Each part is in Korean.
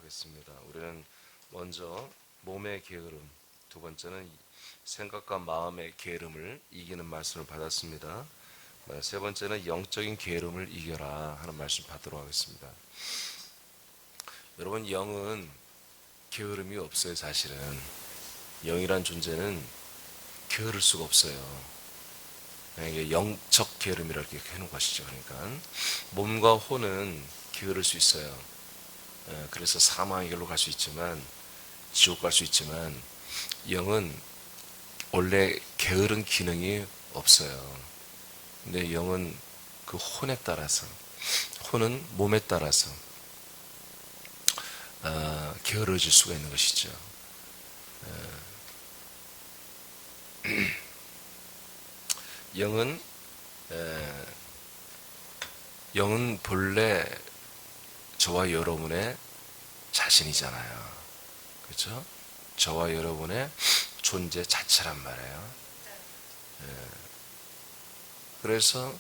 하겠습니다. 우리는 먼저 몸의 게으름, 두 번째는 생각과 마음의 게으름을 이기는 말씀을 받았습니다. 세 번째는 영적인 게으름을 이겨라 하는 말씀 받도록 하겠습니다. 여러분, 영은 게으름이 없어요. 사실은 영이란 존재는 게으를 수가 없어요. 이게 영적 게으름이라 이렇게 해놓은 것이죠. 그러니까 몸과 혼은 게으를 수 있어요. 그래서 사망의 길로 갈 수 있지만, 지옥 갈 수 있지만, 영은 원래 게으른 기능이 없어요. 근데 영은 그 혼에 따라서, 혼은 몸에 따라서 게으러질 수가 있는 것이죠. 영은 본래 저와 여러분의 자신이잖아요. 그렇죠? 저와 여러분의 존재 자체란 말이에요. 그래서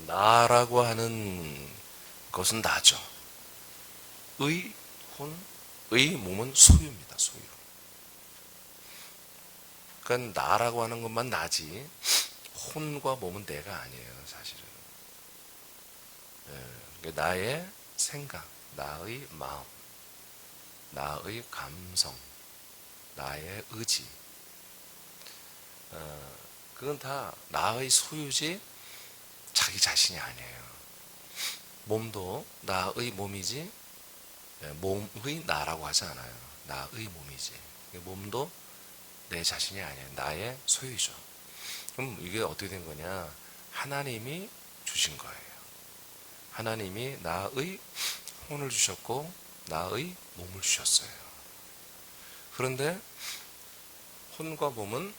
나라고 하는 것은 나죠. 의 몸은 소유입니다. 소유. 그러니까 나라고 하는 것만 나지 혼과 몸은 내가 아니에요. 사실은. 그러니까 나의 생각, 나의 마음, 나의 감성, 나의 의지, 그건 다 나의 소유지 자기 자신이 아니에요. 몸도 나의 몸이지 몸의 나라고 하지 않아요. 나의 몸이지. 몸도 내 자신이 아니에요. 나의 소유죠. 그럼 이게 어떻게 된 거냐? 하나님이 주신 거예요. 하나님이 나의 혼을 주셨고 나의 몸을 주셨어요. 그런데 혼과 몸은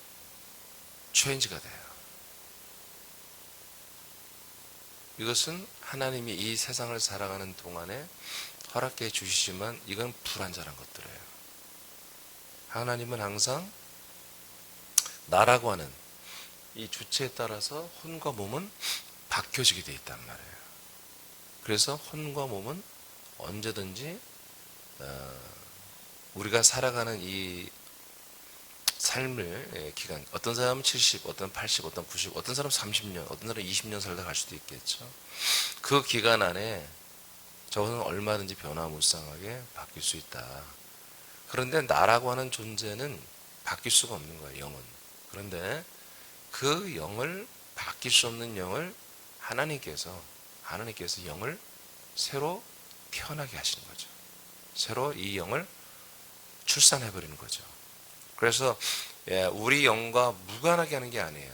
체인지가 돼요. 이것은 하나님이 이 세상을 살아가는 동안에 허락해 주시지만 이건 불완전한 것들이에요. 하나님은 항상 나라고 하는 이 주체에 따라서 혼과 몸은 바뀌어지게 되어 있단 말이에요. 그래서 혼과 몸은 언제든지 우리가 살아가는 이 삶의 기간, 어떤 사람은 70, 어떤 80, 어떤 90, 어떤 사람은 30년, 어떤 사람은 20년 살다 갈 수도 있겠죠. 그 기간 안에 저것은 얼마든지 변화무쌍하게 바뀔 수 있다. 그런데 나라고 하는 존재는 바뀔 수가 없는 거예요. 영은. 그런데 그 영을, 바뀔 수 없는 영을 하나님께서 영을 새로 태어나게 하시는 거죠. 새로 이 영을 출산해버리는 거죠. 그래서 우리 영과 무관하게 하는 게 아니에요.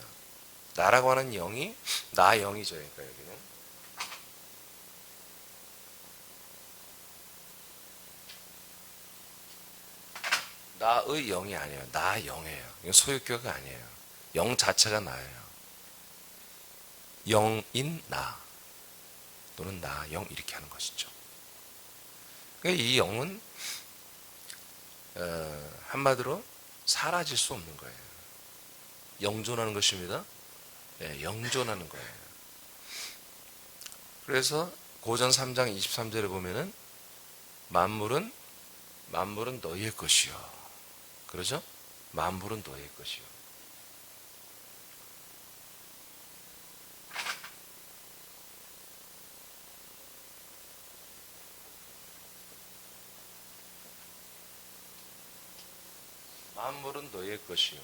나라고 하는 영이 나 영이죠. 그러니까 여기는 나의 영이 아니에요. 나 영이에요. 이건 소유격이 아니에요. 영 자체가 나예요. 영인 나 또는 나 영 이렇게 하는 것이죠. 그러니까 이 영은 한마디로 사라질 수 없는 거예요. 영존하는 것입니다. 영존하는 거예요. 그래서 고전 3장 23절에 보면은 만물은 너희의 것이요. 그러죠? 만물은 너희의 것이요. 만물은 너희의 것이요.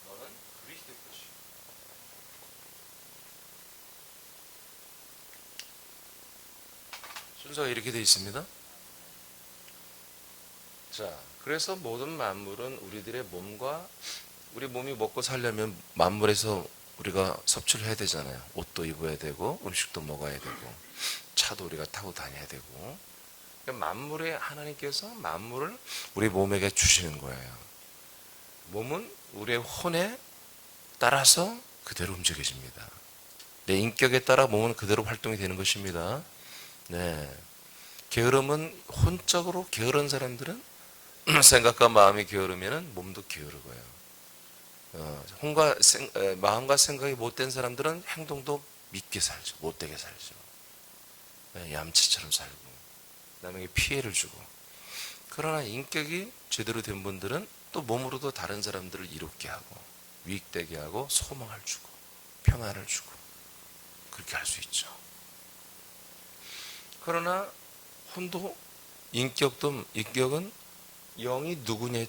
너는 그리스도의 것이요. 순서가 이렇게 되어 있습니다. 자, 그래서 모든 만물은 우리들의 몸과 우리 몸이 먹고 살려면 만물에서 우리가 섭취를 해야 되잖아요. 옷도 입어야 되고 음식도 먹어야 되고 차도 우리가 타고 다녀야 되고 만물에 하나님께서 만물을 우리 몸에게 주시는 거예요. 몸은 우리의 혼에 따라서 그대로 움직여집니다. 내 인격에 따라 몸은 그대로 활동이 되는 것입니다. 네. 게으름은 혼적으로 게으른 사람들은 생각과 마음이 게으르면 몸도 게으르고요. 마음과 생각이 못된 사람들은 행동도 밉게 살죠. 못되게 살죠. 얌치처럼 살고 남에게 피해를 주고. 그러나 인격이 제대로 된 분들은 또 몸으로도 다른 사람들을 이롭게 하고 유익되게 하고 소망을 주고 평안을 주고 그렇게 할 수 있죠. 그러나 인격은 영이 누구냐에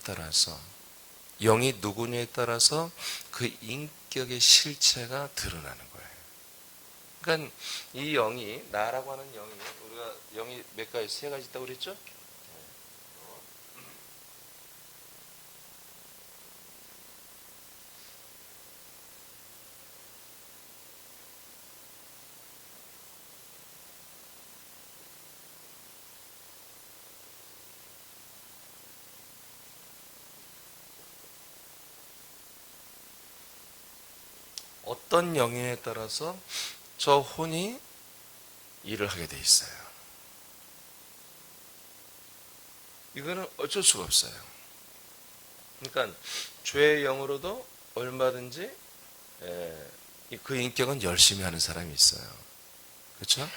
따라서 그 인격의 실체가 드러나는 거예요. 그러니까 이 영이, 나라고 하는 우리가 영이 몇 가지, 세 가지 있다고 그랬죠? 어떤 영에 따라서 저 혼이 일을 하게 돼 있어요. 이거는 어쩔 수가 없어요. 그러니까 죄의 영으로도 얼마든지 그 인격은 열심히 하는 사람이 있어요. 그렇죠?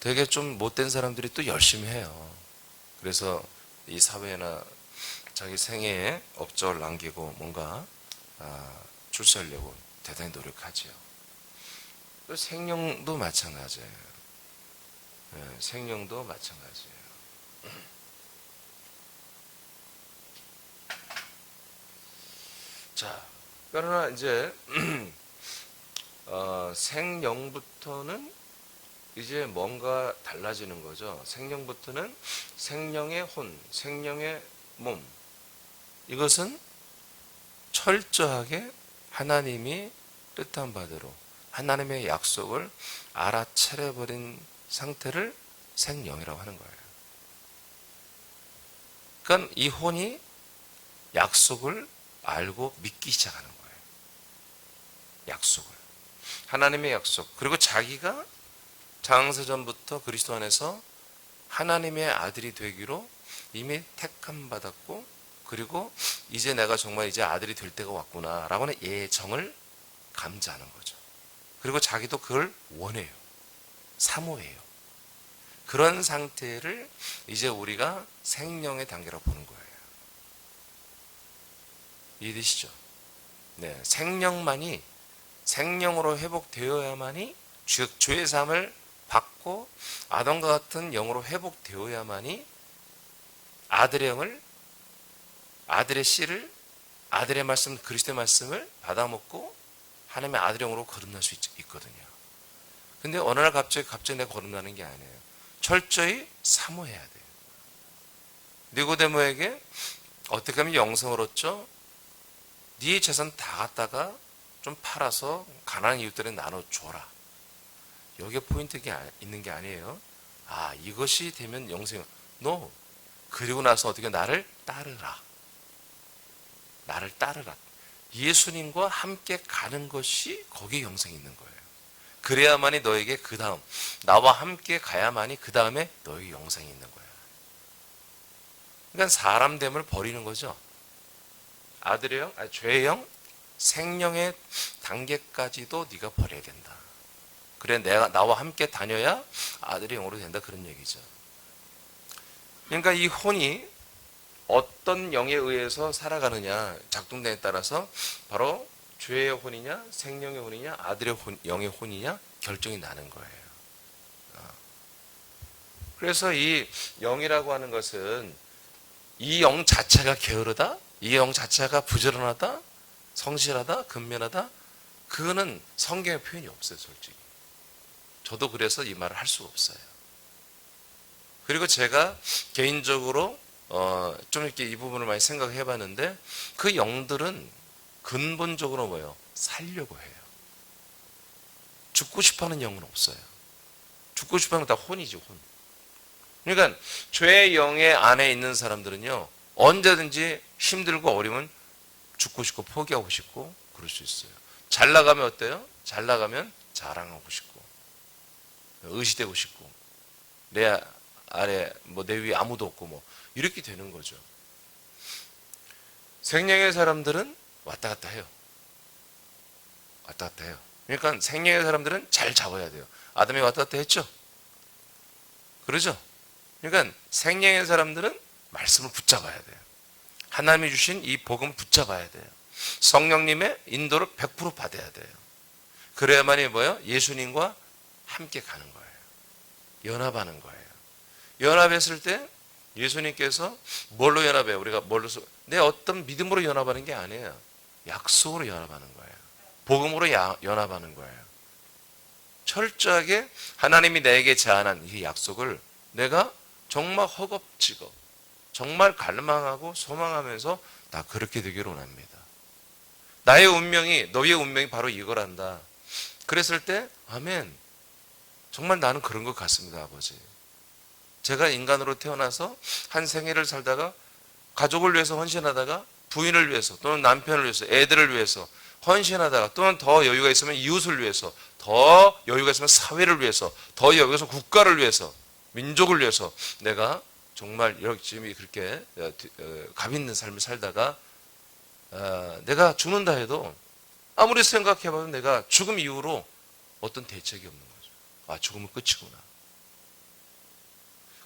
되게 좀 못된 사람들이 또 열심히 해요. 그래서 이 사회나 자기 생애에 업적을 남기고 뭔가 출세하려고 대단히 노력하죠. 생명도 마찬가지예요. 생명도 마찬가지예요. 자, 그러나 이제 생령부터는 이제 뭔가 달라지는 거죠. 생령부터는 생명의 혼, 생명의 몸. 이것은 철저하게 하나님이 뜻한 바대로 하나님의 약속을 알아차려버린 상태를 생령이라고 하는 거예요. 그러니까 이 혼이 약속을 알고 믿기 시작하는 거예요. 약속을. 하나님의 약속. 그리고 자기가 장세전부터 그리스도 안에서 하나님의 아들이 되기로 이미 택함 받았고, 그리고 이제 내가 정말 이제 아들이 될 때가 왔구나 라고 하는 예정을 감지하는 거죠. 그리고 자기도 그걸 원해요. 사모해요. 그런 상태를 이제 우리가 생명의 단계라고 보는 거예요. 이해되시죠? 네, 생명으로 회복되어야만이, 즉 죄의 삶을 받고 아담과 같은 영으로 회복되어야만이 아들의 영을, 아들의 씨를, 아들의 말씀, 그리스도의 말씀을 받아먹고 하나님의 아들의 영으로 거듭날 수 있거든요. 근데 어느 날 갑자기 내가 거듭나는 게 아니에요. 철저히 사모해야 돼요. 니고데모에게 어떻게 하면 영생을 얻죠? 네 재산 다 갖다가 좀 팔아서 가난한 이웃들에 나눠줘라. 여기에 포인트가 있는 게 아니에요. 이것이 되면 영생. No. 그리고 나서 어떻게 나를 따르라. 예수님과 함께 가는 것이 거기에 영생이 있는 거예요. 그래야만이 너에게 그 다음, 나와 함께 가야만이 그 다음에 너에게 영생이 있는 거예요. 그러니까 사람됨을 버리는 거죠. 아들의 영, 죄의 영, 생명의 단계까지도 네가 버려야 된다. 그래 내가 나와 함께 다녀야 아들의 영으로 된다, 그런 얘기죠. 그러니까 이 혼이 어떤 영에 의해서 살아가느냐, 작동됨에 따라서 바로 죄의 혼이냐, 생명의 혼이냐, 아들의 영의 혼이냐 결정이 나는 거예요. 그래서 이 영이라고 하는 것은 이 영 자체가 게으르다, 이 영 자체가 부지런하다, 성실하다, 근면하다, 그거는 성경의 표현이 없어요, 솔직히. 저도 그래서 이 말을 할 수가 없어요. 그리고 제가 개인적으로 좀 이렇게 이 부분을 많이 생각해 봤는데, 그 영들은 근본적으로 뭐예요? 살려고 해요. 죽고 싶어 하는 영은 없어요. 죽고 싶어 하는 건 다 혼이지, 혼. 그러니까 죄의 영의 안에 있는 사람들은요, 언제든지 힘들고 어려우면 죽고 싶고 포기하고 싶고 그럴 수 있어요. 잘 나가면 어때요? 잘 나가면 자랑하고 싶고 의시되고 싶고 내 아래 뭐 내 위에 아무도 없고 뭐 이렇게 되는 거죠. 생명의 사람들은 왔다 갔다 해요. 왔다 갔다 해요. 그러니까 생명의 사람들은 잘 잡아야 돼요. 아담이 왔다 갔다 했죠. 그러죠. 그러니까 생명의 사람들은 말씀을 붙잡아야 돼요. 하나님이 주신 이 복음 붙잡아야 돼요. 성령님의 인도를 100% 받아야 돼요. 그래야만이 뭐예요? 예수님과 함께 가는 거예요. 연합하는 거예요. 연합했을 때 예수님께서 뭘로 연합해요? 우리가 뭘로 내 어떤 믿음으로 연합하는 게 아니에요. 약속으로 연합하는 거예요. 복음으로 연합하는 거예요. 철저하게 하나님이 내게 제안한 이 약속을 내가 정말 허겁지겁 정말 갈망하고 소망하면서 다 그렇게 되기를 원합니다. 나의 운명이 너의 운명이 바로 이거란다. 그랬을 때 아멘. 정말 나는 그런 것 같습니다, 아버지. 제가 인간으로 태어나서 한 생애를 살다가 가족을 위해서 헌신하다가 부인을 위해서 또는 남편을 위해서 애들을 위해서 헌신하다가 또는 더 여유가 있으면 이웃을 위해서 더 여유가 있으면 사회를 위해서 더 여유가 있으면 국가를 위해서 민족을 위해서 내가 정말 열심히 그렇게 감 있는 삶을 살다가 내가 죽는다 해도 아무리 생각해봐도 내가 죽음 이후로 어떤 대책이 없는 거죠. 아, 죽으면 끝이구나.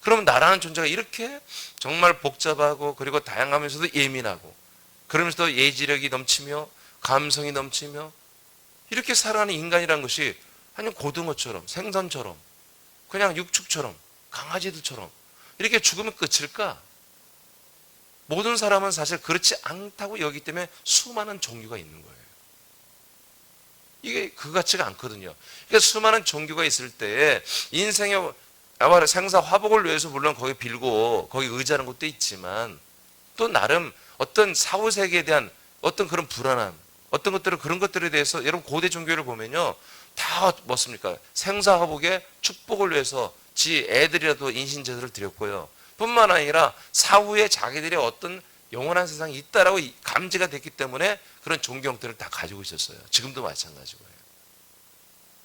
그러면 나라는 존재가 이렇게 정말 복잡하고 그리고 다양하면서도 예민하고 그러면서도 예지력이 넘치며 감성이 넘치며 이렇게 살아가는 인간이라는 것이 아니 고등어처럼 생선처럼 그냥 육축처럼 강아지들처럼 이렇게 죽으면 끝일까? 모든 사람은 사실 그렇지 않다고 여기기 때문에 수많은 종류가 있는 거예요. 이게 그 같지가 않거든요. 그러니까 수많은 종교가 있을 때 인생의 생사 화복을 위해서 물론 거기 빌고 거기 의지하는 것도 있지만 또 나름 어떤 사후 세계에 대한 어떤 그런 불안함, 어떤 것들을 그런 것들에 대해서 여러분 고대 종교를 보면요 다 뭐습니까? 생사 화복의 축복을 위해서 지 애들이라도 인신 제사를 드렸고요. 뿐만 아니라 사후에 자기들의 어떤 영원한 세상이 있다라고 감지가 됐기 때문에 그런 종교 형태를 다 가지고 있었어요. 지금도 마찬가지고요.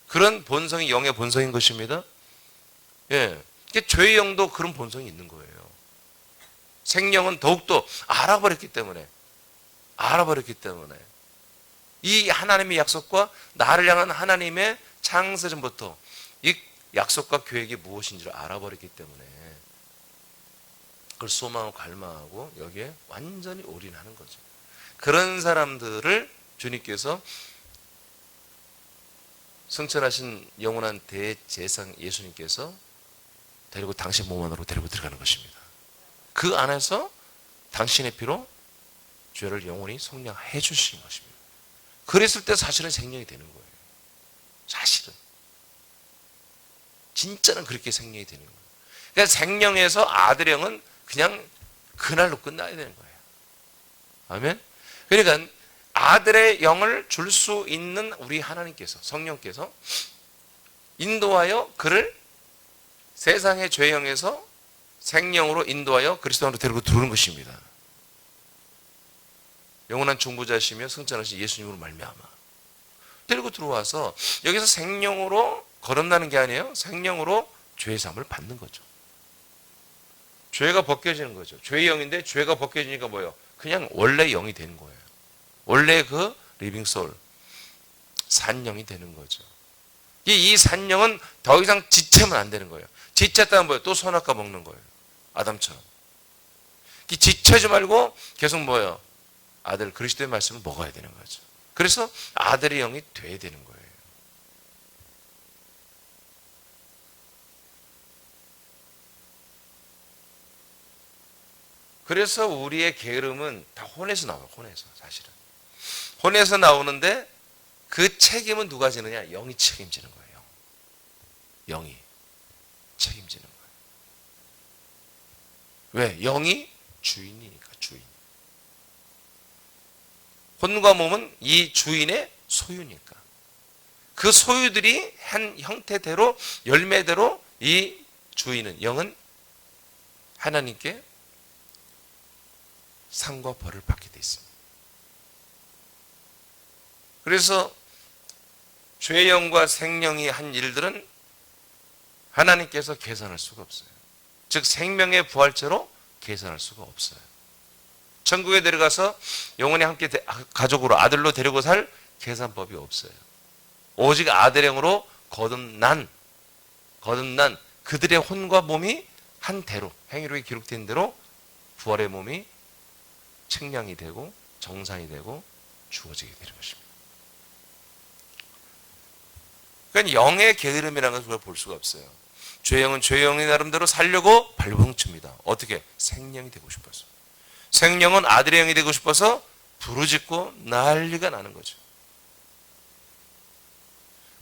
그런 본성이 영의 본성인 것입니다. 예, 죄의 영도 그런 본성이 있는 거예요. 생명은 더욱더 알아버렸기 때문에 이 하나님의 약속과 나를 향한 하나님의 창세전부터 이 약속과 계획이 무엇인지를 알아버렸기 때문에 그걸 소망하고 갈망하고 여기에 완전히 올인하는 거죠. 그런 사람들을 주님께서 승천하신 영원한 대제사장 예수님께서 데리고 당신 몸 안으로 데리고 들어가는 것입니다. 그 안에서 당신의 피로 죄를 영원히 속량해 주시는 것입니다. 그랬을 때 사실은 생명이 되는 거예요. 사실은 진짜는 그렇게 생명이 되는 거예요. 그러니까 생명에서 아들의 영은 그냥 그날로 끝나야 되는 거예요. 아멘. 그러니까 아들의 영을 줄 수 있는 우리 하나님께서 성령께서 인도하여 그를 세상의 죄의 영에서 생명으로 인도하여 그리스도 안으로 데리고 들어오는 것입니다. 영원한 중보자시며 승천하신 예수님으로 말미암아 데리고 들어와서 여기서 생명으로 거듭나는 게 아니에요. 생명으로 죄의 사함을 받는 거죠. 죄가 벗겨지는 거죠. 죄의 영인데 죄가 벗겨지니까 뭐예요? 그냥 원래 영이 되는 거예요. 원래 그 리빙 소울 산영이 되는 거죠. 이 산영은 더 이상 지체면 안 되는 거예요. 지쳤다면 뭐예요? 또 선악과 먹는 거예요. 아담처럼. 지체지 말고 계속 뭐예요? 아들 그리스도의 말씀을 먹어야 되는 거죠. 그래서 아들의 영이 돼야 되는 거예요. 그래서 우리의 게으름은 다 혼에서 나와요. 혼에서 사실은. 혼에서 나오는데 그 책임은 누가 지느냐? 영이 책임지는 거예요. 영이 책임지는 거예요. 왜? 영이 주인이니까 주인. 혼과 몸은 이 주인의 소유니까. 그 소유들이 한 형태대로 열매대로 이 주인은 영은 하나님께 상과 벌을 받게 돼 있습니다. 그래서 죄의 영과 생명이 한 일들은 하나님께서 계산할 수가 없어요. 즉 생명의 부활체로 계산할 수가 없어요. 천국에 내려가서 영원히 함께 가족으로 아들로 데리고 살 계산법이 없어요. 오직 아들의 영으로 거듭난 그들의 혼과 몸이 한 대로 행위록에 기록된 대로 부활의 몸이 측량이 되고 정상이 되고 주어지게 되는 것입니다. 그러니까 영의 게으름이라는 것을 볼 수가 없어요. 죄의 영은 죄의 영의 나름대로 살려고 발버둥칩니다. 어떻게? 생명이 되고 싶어서. 생명은 아들의 영이 되고 싶어서 부르짖고 난리가 나는 거죠.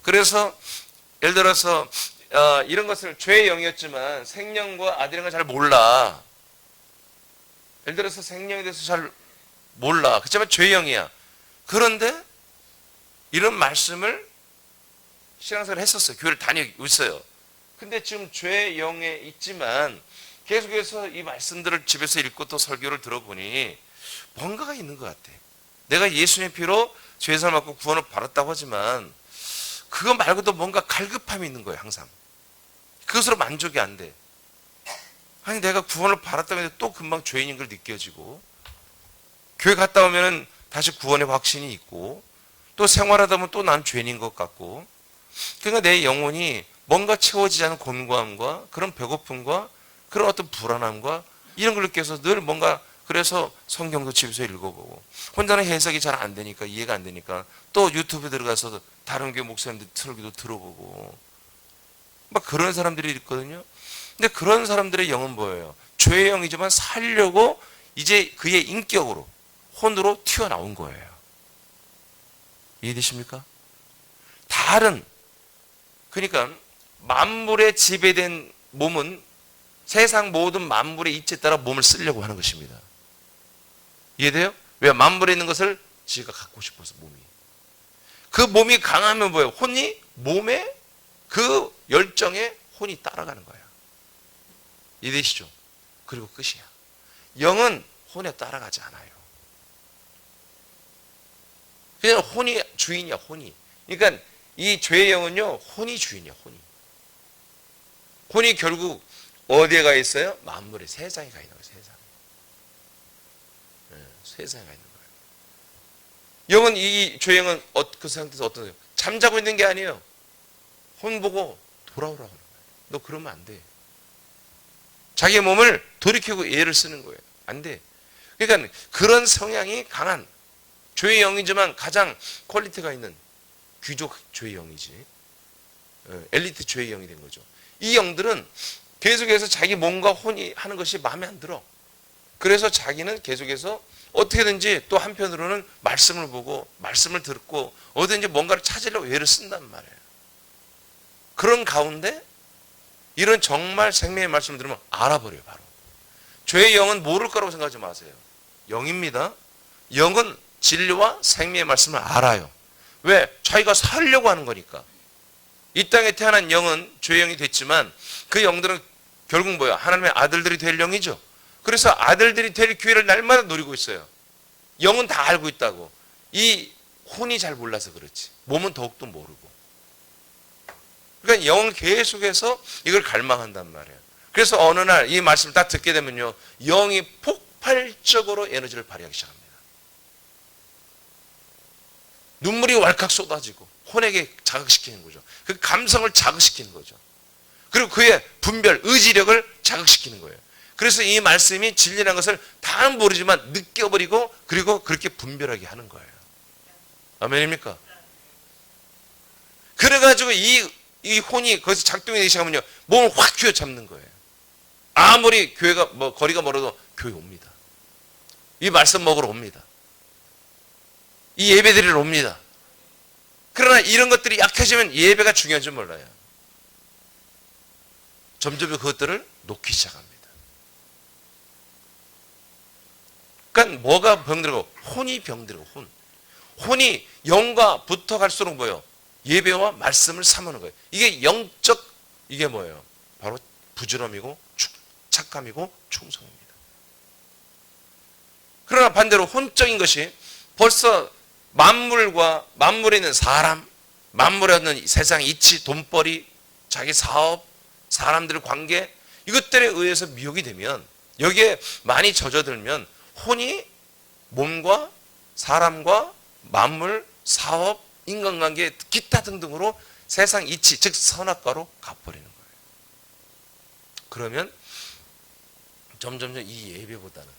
그래서 예를 들어서 이런 것을 죄의 영이었지만 생명과 아들의 영을 잘 몰라. 예를 들어서 생명에 대해서 잘 몰라. 그렇지만 죄의 영이야. 그런데 이런 말씀을 신앙생활을 했었어요. 교회를 다니고 있어요. 근데 지금 죄의 영에 있지만 계속해서 이 말씀들을 집에서 읽고 또 설교를 들어보니 뭔가가 있는 것 같아. 내가 예수님의 피로 죄사함을 받고 구원을 받았다고 하지만 그거 말고도 뭔가 갈급함이 있는 거예요. 항상. 그것으로 만족이 안 돼. 아니 내가 구원을 받았다고 해도 또 금방 죄인인 걸 느껴지고 교회 갔다 오면 다시 구원의 확신이 있고 또 생활하다 보면 또 난 죄인인 것 같고 그러니까 내 영혼이 뭔가 채워지지 않은 곤고함과 그런 배고픔과 그런 어떤 불안함과 이런 걸 느껴서 늘 뭔가 그래서 성경도 집에서 읽어보고 혼자는 해석이 잘 안 되니까 이해가 안 되니까 또 유튜브에 들어가서 다른 교회 목사님들 설교도 들어보고 막 그런 사람들이 있거든요. 근데 그런 사람들의 영은 뭐예요? 죄의 영이지만 살려고 이제 그의 인격으로 혼으로 튀어나온 거예요. 이해되십니까? 다른 그러니까 만물에 지배된 몸은 세상 모든 만물의 이치에 따라 몸을 쓰려고 하는 것입니다. 이해돼요? 왜? 만물에 있는 것을 지가 갖고 싶어서 몸이. 그 몸이 강하면 뭐예요? 혼이 몸에 그 열정에 혼이 따라가는 거예요. 이해되시죠? 그리고 끝이야. 영은 혼에 따라가지 않아요. 그냥 혼이 주인이야, 혼이. 그러니까 이 죄의 영은요, 혼이 주인이야, 혼이. 혼이 결국 어디에 가 있어요? 만물의 세상에 가 있는 거예요, 세상. 네, 세상에 가 있는 거예요. 영은 이 죄의 영은 그 상태에서 어떤 거예요? 잠자고 있는 게 아니에요. 혼 보고 돌아오라고 하는 거예요. 너 그러면 안 돼. 자기의 몸을 돌이키고 예를 쓰는 거예요. 안 돼. 그러니까 그런 성향이 강한 죄의 영이지만 가장 퀄리티가 있는 귀족 죄의 영이지. 엘리트 죄의 영이 된 거죠. 이 영들은 계속해서 자기 몸과 혼이 하는 것이 마음에 안 들어. 그래서 자기는 계속해서 어떻게든지 또 한편으로는 말씀을 보고 말씀을 듣고 어디든지 뭔가를 찾으려고 애를 쓴단 말이에요. 그런 가운데 이런 정말 생명의 말씀을 들으면 알아버려요. 바로. 죄의 영은 모를 거라고 생각하지 마세요. 영입니다. 영은 진리와 생명의 말씀을 알아요. 왜? 자기가 살려고 하는 거니까. 이 땅에 태어난 영은 죄의 영이 됐지만 그 영들은 결국 뭐야? 하나님의 아들들이 될 영이죠. 그래서 아들들이 될 기회를 날마다 노리고 있어요. 영은 다 알고 있다고. 이 혼이 잘 몰라서 그렇지. 몸은 더욱더 모르고. 그러니까 영은 계속해서 이걸 갈망한단 말이에요. 그래서 어느 날 이 말씀을 딱 듣게 되면요. 영이 폭발적으로 에너지를 발휘하기 시작합니다. 눈물이 왈칵 쏟아지고 혼에게 자극시키는 거죠. 그 감성을 자극시키는 거죠. 그리고 그의 분별, 의지력을 자극시키는 거예요. 그래서 이 말씀이 진리라는 것을 다 모르지만 느껴버리고 그리고 그렇게 분별하게 하는 거예요. 아멘입니까? 그래가지고 이 혼이 거기서 작동이 되기 시작하면요. 몸을 확 쥐어잡는 거예요. 아무리 교회가 거리가 멀어도 교회 옵니다. 이 말씀 먹으러 옵니다. 이 예배 드리러 옵니다. 그러나 이런 것들이 약해지면 예배가 중요한 줄 몰라요. 점점 그것들을 놓기 시작합니다. 그러니까 뭐가 병들고 혼이 병들고 혼. 혼이 영과 붙어갈수록 뭐예요? 예배와 말씀을 삼는 거예요. 이게 영적 이게 뭐예요? 바로 부지런함이고 착함이고 충성입니다. 그러나 반대로 혼적인 것이 벌써 만물에 있는 사람, 만물에 있는 세상 이치, 돈벌이, 자기 사업, 사람들의 관계 이것들에 의해서 미혹이 되면 여기에 많이 젖어들면 혼이 몸과 사람과 만물, 사업, 인간관계, 기타 등등으로 세상 이치, 즉 선악과로 가버리는 거예요. 그러면 점점 이 예배보다는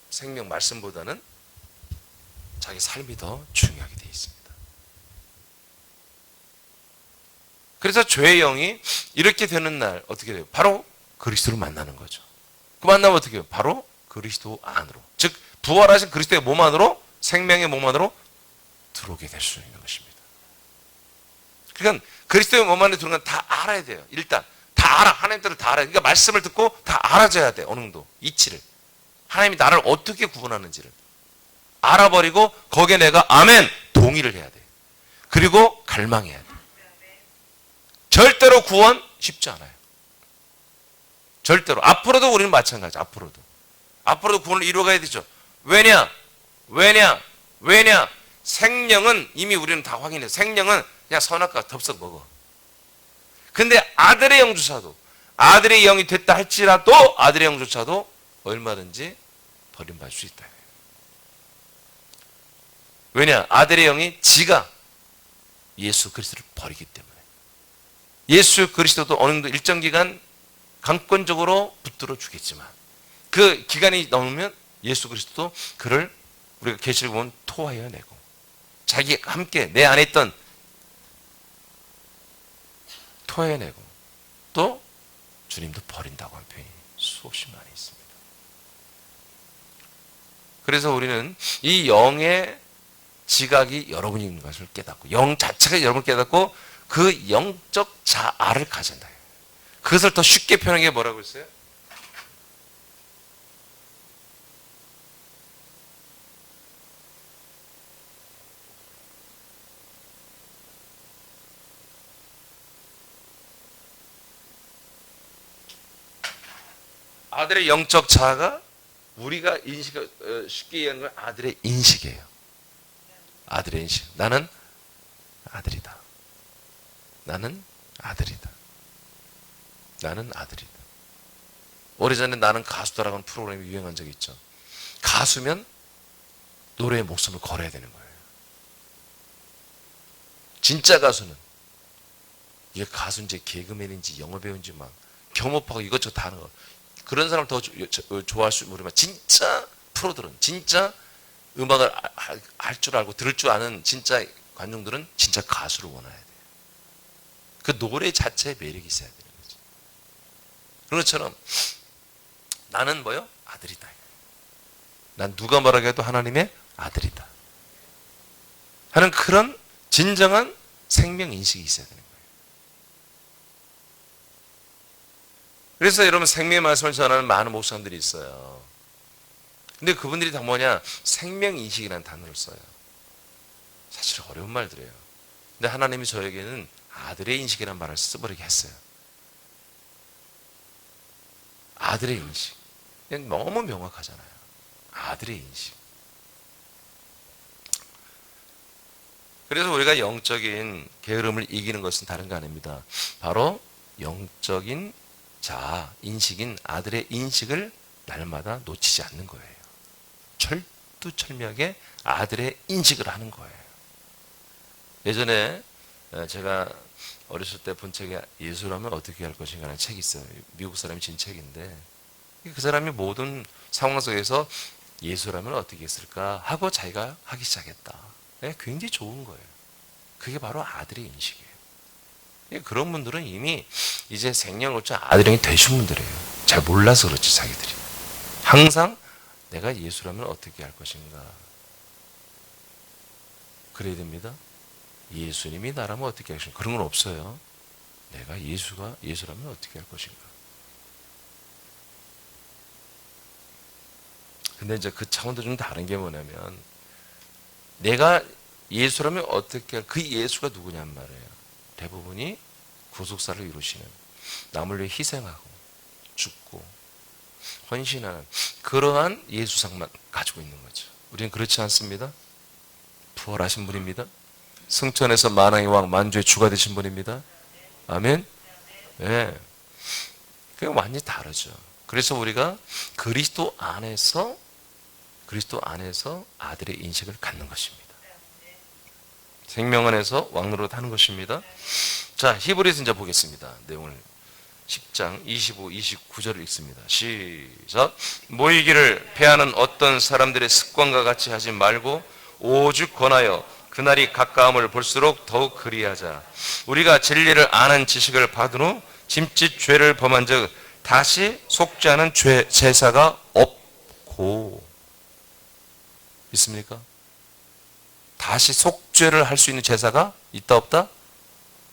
생명 말씀보다는 자기 삶이 더 중요하게 되어 있습니다. 그래서 죄의 영이 이렇게 되는 날 어떻게 돼요? 바로 그리스도를 만나는 거죠. 그 만나면 어떻게 해요? 바로 그리스도 안으로, 즉 부활하신 그리스도의 몸 안으로, 생명의 몸 안으로 들어오게 될 수 있는 것입니다. 그러니까 그리스도의 몸 안에 들어간 건 다 알아야 돼요. 일단 다 알아. 하나님 뜻을 다 알아야 돼요. 그러니까 말씀을 듣고 다 알아줘야 돼. 어느 정도 이치를, 하나님이 나를 어떻게 구원하는지를 알아버리고 거기에 내가 아멘 동의를 해야 돼. 그리고 갈망해야 돼. 절대로 구원 쉽지 않아요. 절대로. 앞으로도 우리는 마찬가지. 앞으로도 구원을 이루어가야 되죠. 왜냐? 생명은 이미 우리는 다 확인해요. 생명은 그냥 선악과 덥석 먹어. 근데 아들의 영조차도, 아들의 영이 됐다 할지라도 아들의 영조차도 얼마든지 버림받을 수 있다. 왜냐? 아들의 영이 지가 예수 그리스도를 버리기 때문에. 예수 그리스도도 어느 정도 일정 기간 강권적으로 붙들어 주겠지만 그 기간이 넘으면 예수 그리스도도 그를 우리가 계시를 보면 토하여 내고 자기 함께 내 안에 있던 토하여 내고 또 주님도 버린다고 하는 표현이 수없이 많이 있습니다. 그래서 우리는 이 영의 지각이 여러분이 있는 것을 깨닫고 영 자체가 여러분을 깨닫고 그 영적 자아를 가진다. 그것을 더 쉽게 표현한 게 뭐라고 했어요? 아들의 영적 자아가 우리가 쉽게 이해하는 건 아들의 인식이에요. 아들의 인식. 나는 아들이다. 나는 아들이다. 나는 아들이다. 오래전에 나는 가수다라고 하는 프로그램이 유행한 적이 있죠. 가수면 노래에 목숨을 걸어야 되는 거예요. 진짜 가수는 이게 가수인지 개그맨인지 영어배우인지 막 겸업하고 이것저것 다 하는 거. 그런 사람을 더 좋아할 수 모르지만 진짜 프로들은 진짜 음악을 할 줄 알고 들을 줄 아는 진짜 관중들은 진짜 가수를 원해야 돼요. 그 노래 자체에 매력이 있어야 되는 거죠. 그런 것처럼 나는 뭐요? 아들이다. 난 누가 뭐라고 해도 하나님의 아들이다 하는 그런 진정한 생명 인식이 있어야 되는 거예요. 그래서 여러분 생명의 말씀을 전하는 많은 목사님들이 있어요. 근데 그분들이 다 뭐냐? 생명 인식이라는 단어를 써요. 사실 어려운 말들이에요. 근데 하나님이 저에게는 아들의 인식이라는 말을 써버리게 했어요. 아들의 인식. 너무 명확하잖아요. 아들의 인식. 그래서 우리가 영적인 게으름을 이기는 것은 다른 거 아닙니다. 바로 영적인 자아, 인식인 아들의 인식을 날마다 놓치지 않는 거예요. 철두철미하게 아들의 인식을 하는 거예요. 예전에 제가 어렸을 때 본 책에 예수라면 어떻게 할 것인가 라는 책이 있어요. 미국 사람이 진 책인데 그 사람이 모든 상황 속에서 예수라면 어떻게 했을까 하고 자기가 하기 시작했다. 굉장히 좋은 거예요. 그게 바로 아들의 인식이에요. 그런 분들은 이미 이제 생명을 얻자 아들이 되신 분들이에요. 잘 몰라서 그렇지 자기들이. 항상 내가 예수라면 어떻게 할 것인가. 그래야 됩니다. 예수님이 나라면 어떻게 할 것인가. 그런 건 없어요. 내가 예수라면 어떻게 할 것인가. 근데 이제 그 차원도 좀 다른 게 뭐냐면 내가 예수라면 어떻게 그 예수가 누구냔 말이에요. 대부분이 구속사를 이루시는 남을 위해 희생하고 죽고 헌신하는 그러한 예수상만 가지고 있는 거죠. 우리는 그렇지 않습니다. 부활하신 분입니다. 승천에서 만왕의 왕 만주의 주가 되신 분입니다. 아멘. 네. 그게 완전히 다르죠. 그래서 우리가 그리스도 안에서 아들의 인식을 갖는 것입니다. 생명 안에서 왕노릇 하는 것입니다. 자, 히브리서 이제 보겠습니다. 내용을 10장 25, 29절을 읽습니다. 시작. 모이기를 패하는 어떤 사람들의 습관과 같이 하지 말고 오죽 권하여 그날이 가까움을 볼수록 더욱 그리하자. 우리가 진리를 아는 지식을 받은 후 짐짓 죄를 범한 즉 다시 속지 않은 제사가 없고. 있습니까? 다시 속죄를 할 수 있는 제사가 있다 없다?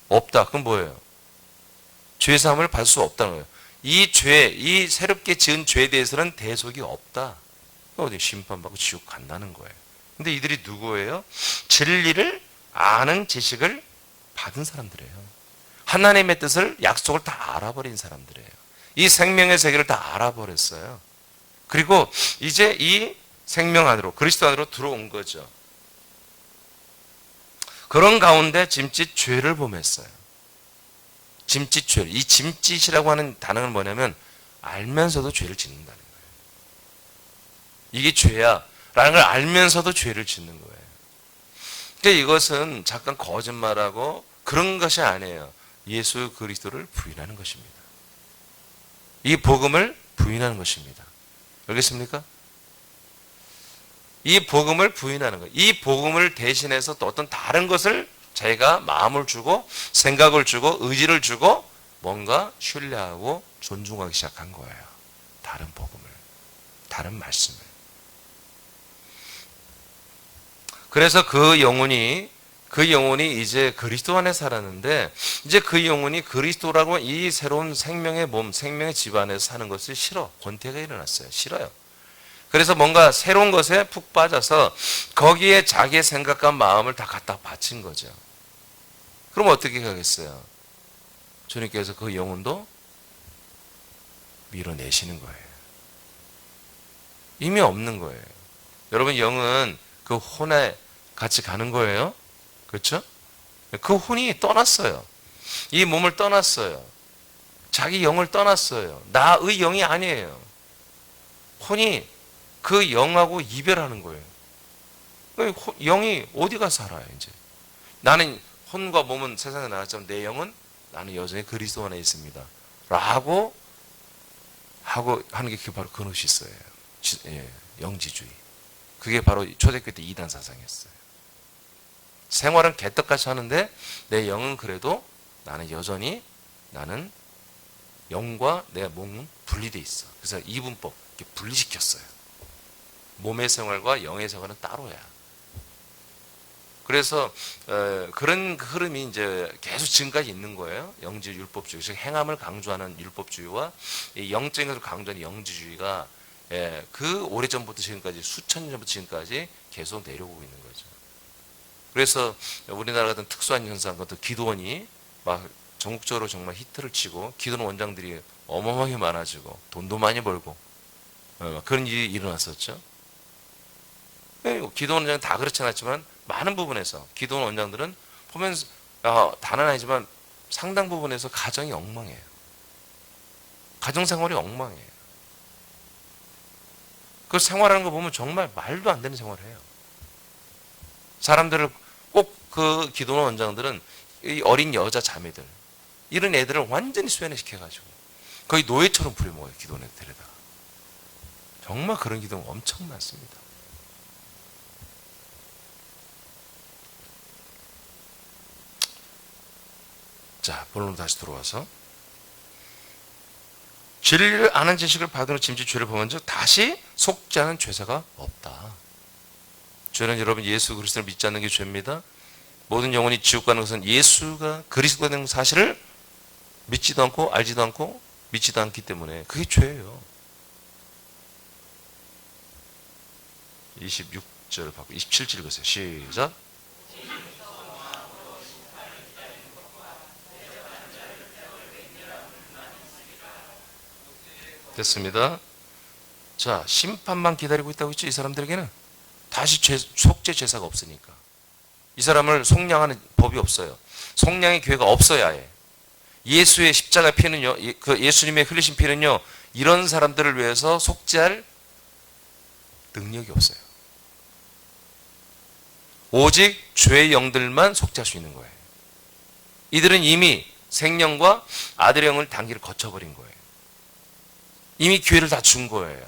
없다. 그럼 뭐예요? 죄사함을 받을 수 없다는 거예요. 이 새롭게 지은 죄에 대해서는 대속이 없다. 어디 심판받고 지옥 간다는 거예요. 근데 이들이 누구예요? 진리를 아는 지식을 받은 사람들이에요. 하나님의 뜻을, 약속을 다 알아버린 사람들이에요. 이 생명의 세계를 다 알아버렸어요. 그리고 이제 이 생명 안으로, 그리스도 안으로 들어온 거죠. 그런 가운데 짐짓 죄를 범했어요. 짐짓 죄. 이 짐짓이라고 하는 단어는 뭐냐면 알면서도 죄를 짓는다는 거예요. 이게 죄야 라는 걸 알면서도 죄를 짓는 거예요. 근데 이것은 잠깐 거짓말하고 그런 것이 아니에요. 예수 그리스도를 부인하는 것입니다. 이 복음을 부인하는 것입니다. 알겠습니까? 이 복음을 부인하는 거예요. 이 복음을 대신해서 또 어떤 다른 것을 자기가 마음을 주고 생각을 주고 의지를 주고 뭔가 신뢰하고 존중하기 시작한 거예요. 다른 복음을, 다른 말씀을. 그래서 그 영혼이 이제 그리스도 안에 살았는데 이제 그 영혼이 그리스도라고 이 새로운 생명의 몸, 생명의 집 안에서 사는 것을 싫어. 권태가 일어났어요. 싫어요. 그래서 뭔가 새로운 것에 푹 빠져서 거기에 자기의 생각과 마음을 다 갖다 바친 거죠. 그럼 어떻게 하겠어요? 주님께서 그 영혼도 밀어내시는 거예요. 이미 없는 거예요. 여러분, 영은 그 혼에 같이 가는 거예요. 그렇죠? 그 혼이 떠났어요. 이 몸을 떠났어요. 자기 영을 떠났어요. 나의 영이 아니에요. 혼이 그 영하고 이별하는 거예요. 영이 어디가 살아요, 이제? 나는 혼과 몸은 세상에 나갔지만 내 영은 나는 여전히 그리스도 안에 있습니다. 라고 하는 게 그게 바로 그노시스예요. 예, 영지주의. 그게 바로 초대교회 때 이단 사상이었어요. 생활은 개떡같이 하는데 내 영은 그래도 나는 여전히 나는 영과 내 몸은 분리돼 있어. 그래서 이분법 이렇게 분리시켰어요. 몸의 생활과 영의 생활은 따로야. 그래서 그런 흐름이 이제 계속 지금까지 있는 거예요. 영지 율법주의, 즉 행함을 강조하는 율법주의와 영적인 것을 강조하는 영지주의가 그 오래전부터 지금까지 수천 년 전부터 지금까지 계속 내려오고 있는 거죠. 그래서 우리나라 같은 특수한 현상, 같은 기도원이 막 전국적으로 정말 히트를 치고 기도원 원장들이 어마어마하게 많아지고 돈도 많이 벌고 그런 일이 일어났었죠. 기도원 원장은 다 그렇지 않았지만 많은 부분에서 기도원 원장들은 보면 다는 아니지만 상당 부분에서 가정이 엉망이에요. 가정생활이 엉망이에요. 그 생활하는 거 보면 정말 말도 안 되는 생활을 해요. 사람들을 꼭 그 기도원 원장들은 이 어린 여자 자매들 이런 애들을 완전히 수연시켜가지고 거의 노예처럼 부려먹어요. 기도원 애들에다가. 정말 그런 기도는 엄청 많습니다. 자, 본론으로 다시 들어와서 진리를 아는 지식을 받은 후 짐짓 죄를 범한 즉 다시 속지 않은 죄사가 없다. 죄는 여러분 예수 그리스도를 믿지 않는 게 죄입니다. 모든 영혼이 지옥 가는 것은 예수가 그리스도가 되는 사실을 믿지도 않고 알지도 않고 믿지도 않기 때문에 그게 죄예요. 26절 받고 27절 읽으세요. 시작. 됐습니다. 자, 심판만 기다리고 있다고 했죠. 이 사람들에게는 다시 속죄 제사가 없으니까. 이 사람을 속량하는 법이 없어요. 속량의 교회가 없어야 해. 예수의 십자가 피는요, 그 예수님의 흘리신 피는요, 이런 사람들을 위해서 속죄할 능력이 없어요. 오직 죄의 영들만 속죄할 수 있는 거예요. 이들은 이미 생명과 아들의 영을 단계를 거쳐버린 거예요. 이미 기회를 다 준 거예요.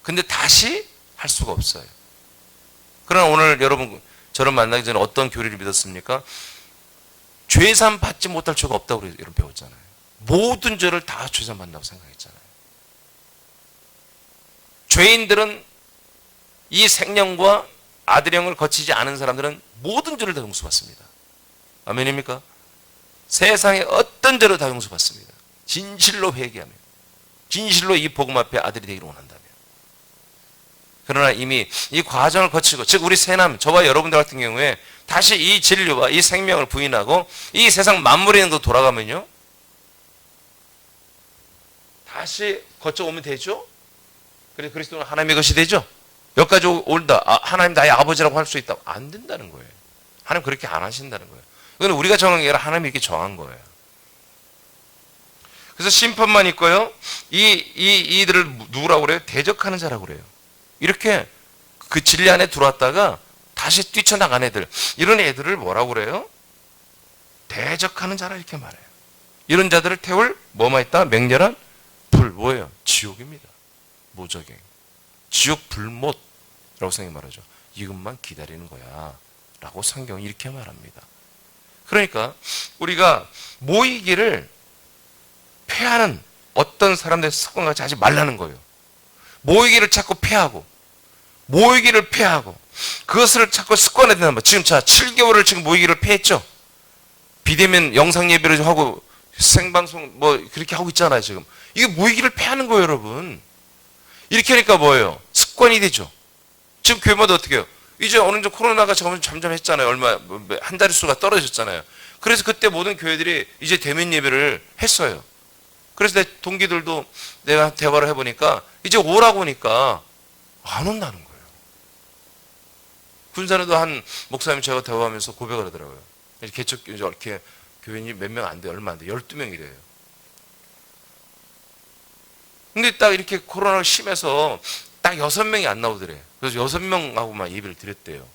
근데 다시 할 수가 없어요. 그러나 오늘 여러분 저를 만나기 전에 어떤 교리를 믿었습니까? 죄산 받지 못할 죄가 없다고 여러분 배웠잖아요. 모든 죄를 다 죄산 받는다고 생각했잖아요. 죄인들은 이 생명과 아들의 영을 거치지 않은 사람들은 모든 죄를 다 용서받습니다. 아멘입니까? 세상의 어떤 죄를 다 용서받습니다. 진실로 회개하며 진실로 이 복음 앞에 아들이 되기를 원한다면. 그러나 이미 이 과정을 거치고, 즉 우리 새남, 저와 여러분들 같은 경우에 다시 이 진리와 이 생명을 부인하고 이 세상 만물에 있는 거 돌아가면요, 다시 거쳐오면 되죠. 그래서 그리스도는 하나님의 것이 되죠. 여기까지 온다. 하나님 나의 아버지라고 할 수 있다. 안 된다는 거예요. 하나님 그렇게 안 하신다는 거예요. 이건 우리가 정한 게 아니라 하나님이 이렇게 정한 거예요. 그래서 심판만 있고요. 이들을 누구라고 그래요? 대적하는 자라고 그래요. 이렇게 그 진리 안에 들어왔다가 다시 뛰쳐나간 애들, 이런 애들을 뭐라고 그래요? 대적하는 자라 이렇게 말해요. 이런 자들을 태울 뭐만 있다? 맹렬한 불. 뭐예요? 지옥입니다. 무적행. 지옥 불못이라고 성경이 말하죠. 이것만 기다리는 거야 라고 성경이 이렇게 말합니다. 그러니까 우리가 모이기를 패하는 어떤 사람들의 습관같이 하지 말라는 거예요. 모이기를 자꾸 패하고 모이기를 패하고 그것을 자꾸 습관에 드는 거. 지금 7개월을 지금 모이기를 패했죠. 비대면 영상 예배를 하고 생방송 뭐 그렇게 하고 있잖아요. 지금 이게 모이기를 패하는 거예요, 여러분. 이렇게 하니까 뭐예요? 습관이 되죠. 지금 교회마다 어떻게 해요? 이제 어느 정도 코로나가 점점 했잖아요. 한 자릿수가 떨어졌잖아요. 그래서 그때 모든 교회들이 이제 대면 예배를 했어요. 그래서 내 동기들도 내가 대화를 해보니까 이제 오라고 하니까 안 온다는 거예요. 군산에도 한 목사님 제가 대화하면서 고백을 하더라고요. 이렇게 교인이 몇 명 안 돼요. 얼마 안 돼요. 12명이래요. 근데 딱 이렇게 코로나가 심해서 딱 6명이 안 나오더래. 그래서 6명하고만 예배를 드렸대요.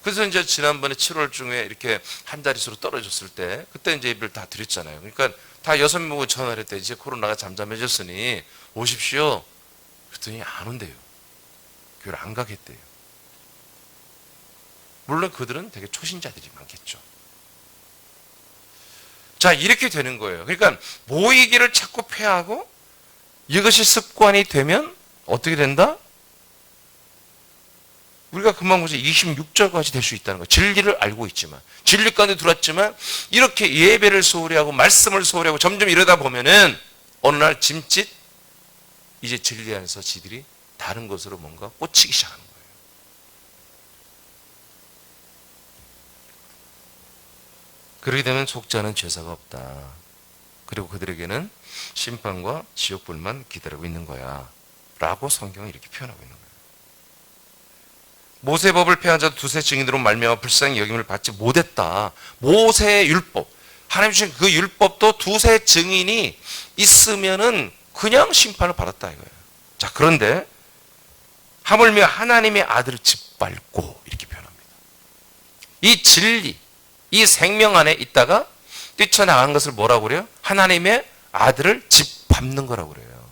그래서 이제 지난번에 7월 중에 이렇게 한 자릿수로 떨어졌을 때 그때 이제 예배를 다 드렸잖아요. 그러니까 다 6명을 전화를 했대. 이제 코로나가 잠잠해졌으니 오십시오. 그랬더니 안 온대요. 교회를 안 가겠대요. 물론 그들은 되게 초신자들이 많겠죠. 자, 이렇게 되는 거예요. 그러니까 모이기를 자꾸 패하고 이것이 습관이 되면 어떻게 된다? 우리가 금방 보죠. 26절까지 될 수 있다는 거예요. 진리를 알고 있지만, 진리 가운데 들어왔지만 이렇게 예배를 소홀히 하고 말씀을 소홀히 하고 점점 이러다 보면은 어느 날 짐짓 이제 진리 안에서 지들이 다른 것으로 뭔가 꽂히기 시작하는 거예요. 그렇게 되면 속죄하는 제사가 없다. 그리고 그들에게는 심판과 지옥불만 기다리고 있는 거야 라고 성경은 이렇게 표현하고 있는 거예요. 모세법을 폐한 자도 두세 증인으로 말미암아 불쌍히 여김을 받지 못했다. 모세의 율법, 하나님 주신 그 율법도 두세 증인이 있으면은 그냥 심판을 받았다 이거예요. 자, 그런데 하물며 하나님의 아들을 짓밟고 이렇게 표현합니다. 이 진리, 이 생명 안에 있다가 뛰쳐나간 것을 뭐라고 그래요? 하나님의 아들을 짓밟는 거라고 그래요.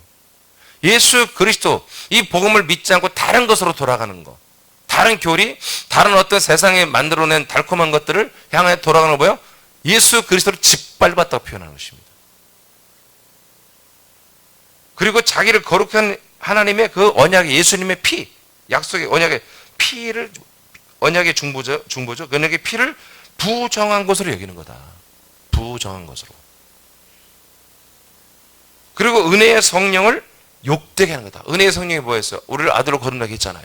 예수 그리스도, 이 복음을 믿지 않고 다른 것으로 돌아가는 거, 다른 교리, 다른 어떤 세상에 만들어낸 달콤한 것들을 향해 돌아가는 거 뭐예요? 예수 그리스도를 짓밟았다고 표현하는 것입니다. 그리고 자기를 거룩한 하나님의 그 언약의 예수님의 피, 약속의 언약의 피를, 언약의 중보죠. 그 언약의 피를 부정한 것으로 여기는 거다. 부정한 것으로. 그리고 은혜의 성령을 욕되게 하는 거다. 은혜의 성령이 뭐였어요? 우리를 아들로 거듭나게 했잖아요.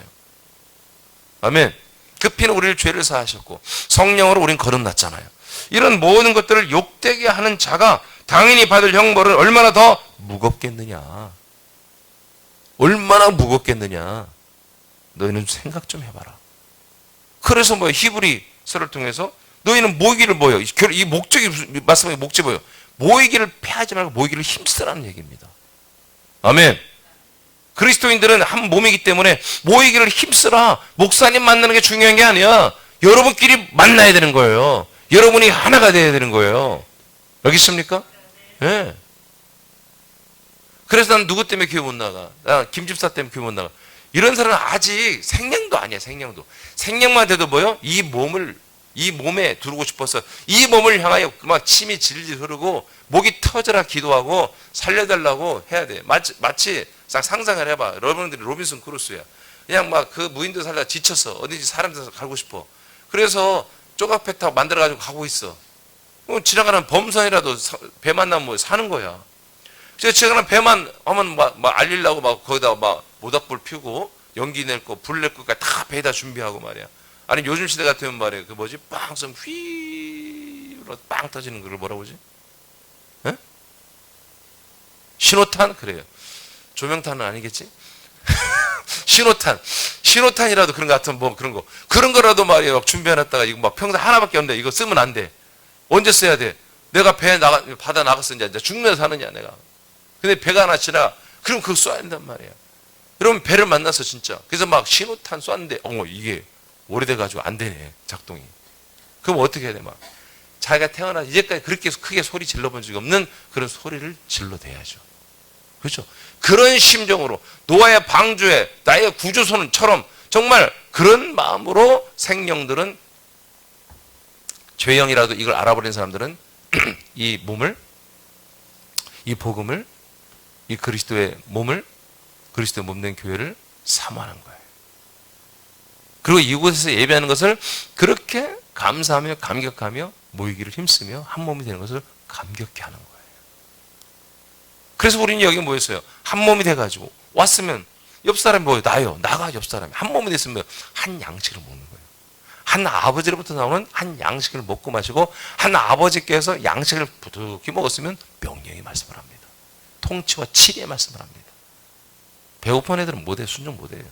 아멘. 그 피는 우리를 죄를 사하셨고 성령으로 우린 거듭났잖아요. 이런 모든 것들을 욕되게 하는 자가 당연히 받을 형벌은 얼마나 더 무겁겠느냐. 얼마나 무겁겠느냐. 너희는 생각 좀 해봐라. 그래서 뭐 히브리서를 통해서 너희는 모이기를 뭐예요? 이 목적이, 말씀의 목적이 뭐예요? 모이기를 패하지 말고 모이기를 힘쓰라는 얘기입니다. 아멘. 그리스도인들은 한 몸이기 때문에 모이기를 힘쓰라. 목사님 만나는 게 중요한 게 아니야. 여러분끼리 만나야 되는 거예요. 여러분이 하나가 돼야 되는 거예요. 알겠습니까? 예. 네. 그래서 난 누구 때문에 교회 못 나가? 나 김집사 때문에 교회 못 나가. 이런 사람은 아직 생명도 아니야, 생명도. 생명만 돼도 뭐요? 이 몸에 두르고 싶어서 이 몸을 향하여 막 침이 질질 흐르고 목이 터져라 기도하고 살려달라고 해야 돼. 마치 상상을 해봐. 여러분들이 로빈슨 크루소야. 그냥 막 그 무인도 살다 지쳐서 어딘지 사람 데서 가고 싶어. 그래서 조각배 타고 만들어가지고 가고 있어. 지나가는 범선이라도 배 만나면 뭐 사는 거야. 그래서 지나가는 배만 하면 막 알리려고 막 거기다 막 모닥불 피우고 연기 낼 거, 불 낼 거까지 다 배에다 준비하고 말이야. 아니 요즘 시대 같으면 말이야. 그 뭐지? 빵 쏘면 휘로 빵 터지는 걸 뭐라고 그러지? 에? 신호탄? 그래요. 조명탄은 아니겠지? 신호탄이라도 그런 거 같으면 뭐 그런 거라도 말이야. 막 준비해놨다가 이거 막 평생 하나밖에 없는데 이거 쓰면 안 돼. 언제 써야 돼? 내가 바다 나갔어 이제 죽면서 사느냐 내가. 근데 배가 하나 지나. 그럼 그거 쏴야 된단 말이야. 그러면 배를 만났어 진짜. 그래서 막 신호탄 쐈는데 이게 오래돼가지고 안 되네 작동이. 그럼 어떻게 해야 돼? 막 자기가 태어나서 이제까지 그렇게 크게 소리 질러본 적이 없는 그런 소리를 질러대야죠. 그렇죠? 그런 심정으로 노아의 방주에 나의 구조선처럼 정말 그런 마음으로 생명들은 죄형이라도 이걸 알아버린 사람들은 이 몸을, 이 복음을, 이 그리스도의 몸을, 그리스도의 몸된 교회를 사모하는 거예요. 그리고 이곳에서 예배하는 것을 그렇게 감사하며 감격하며 모이기를 힘쓰며 한 몸이 되는 것을 감격해 하는 거예요. 그래서 우리는 여기 모였어요. 한 몸이 돼가지고 왔으면 옆 사람이 뭐예요? 나요. 나가 옆 사람이. 한 몸이 됐으면 한 양식을 먹는 거예요. 한 아버지로부터 나오는 한 양식을 먹고 마시고 한 아버지께서 양식을 부득이 먹었으면 명령의 말씀을 합니다. 통치와 치리의 말씀을 합니다. 배고픈 애들은 못해요. 순종 못해요.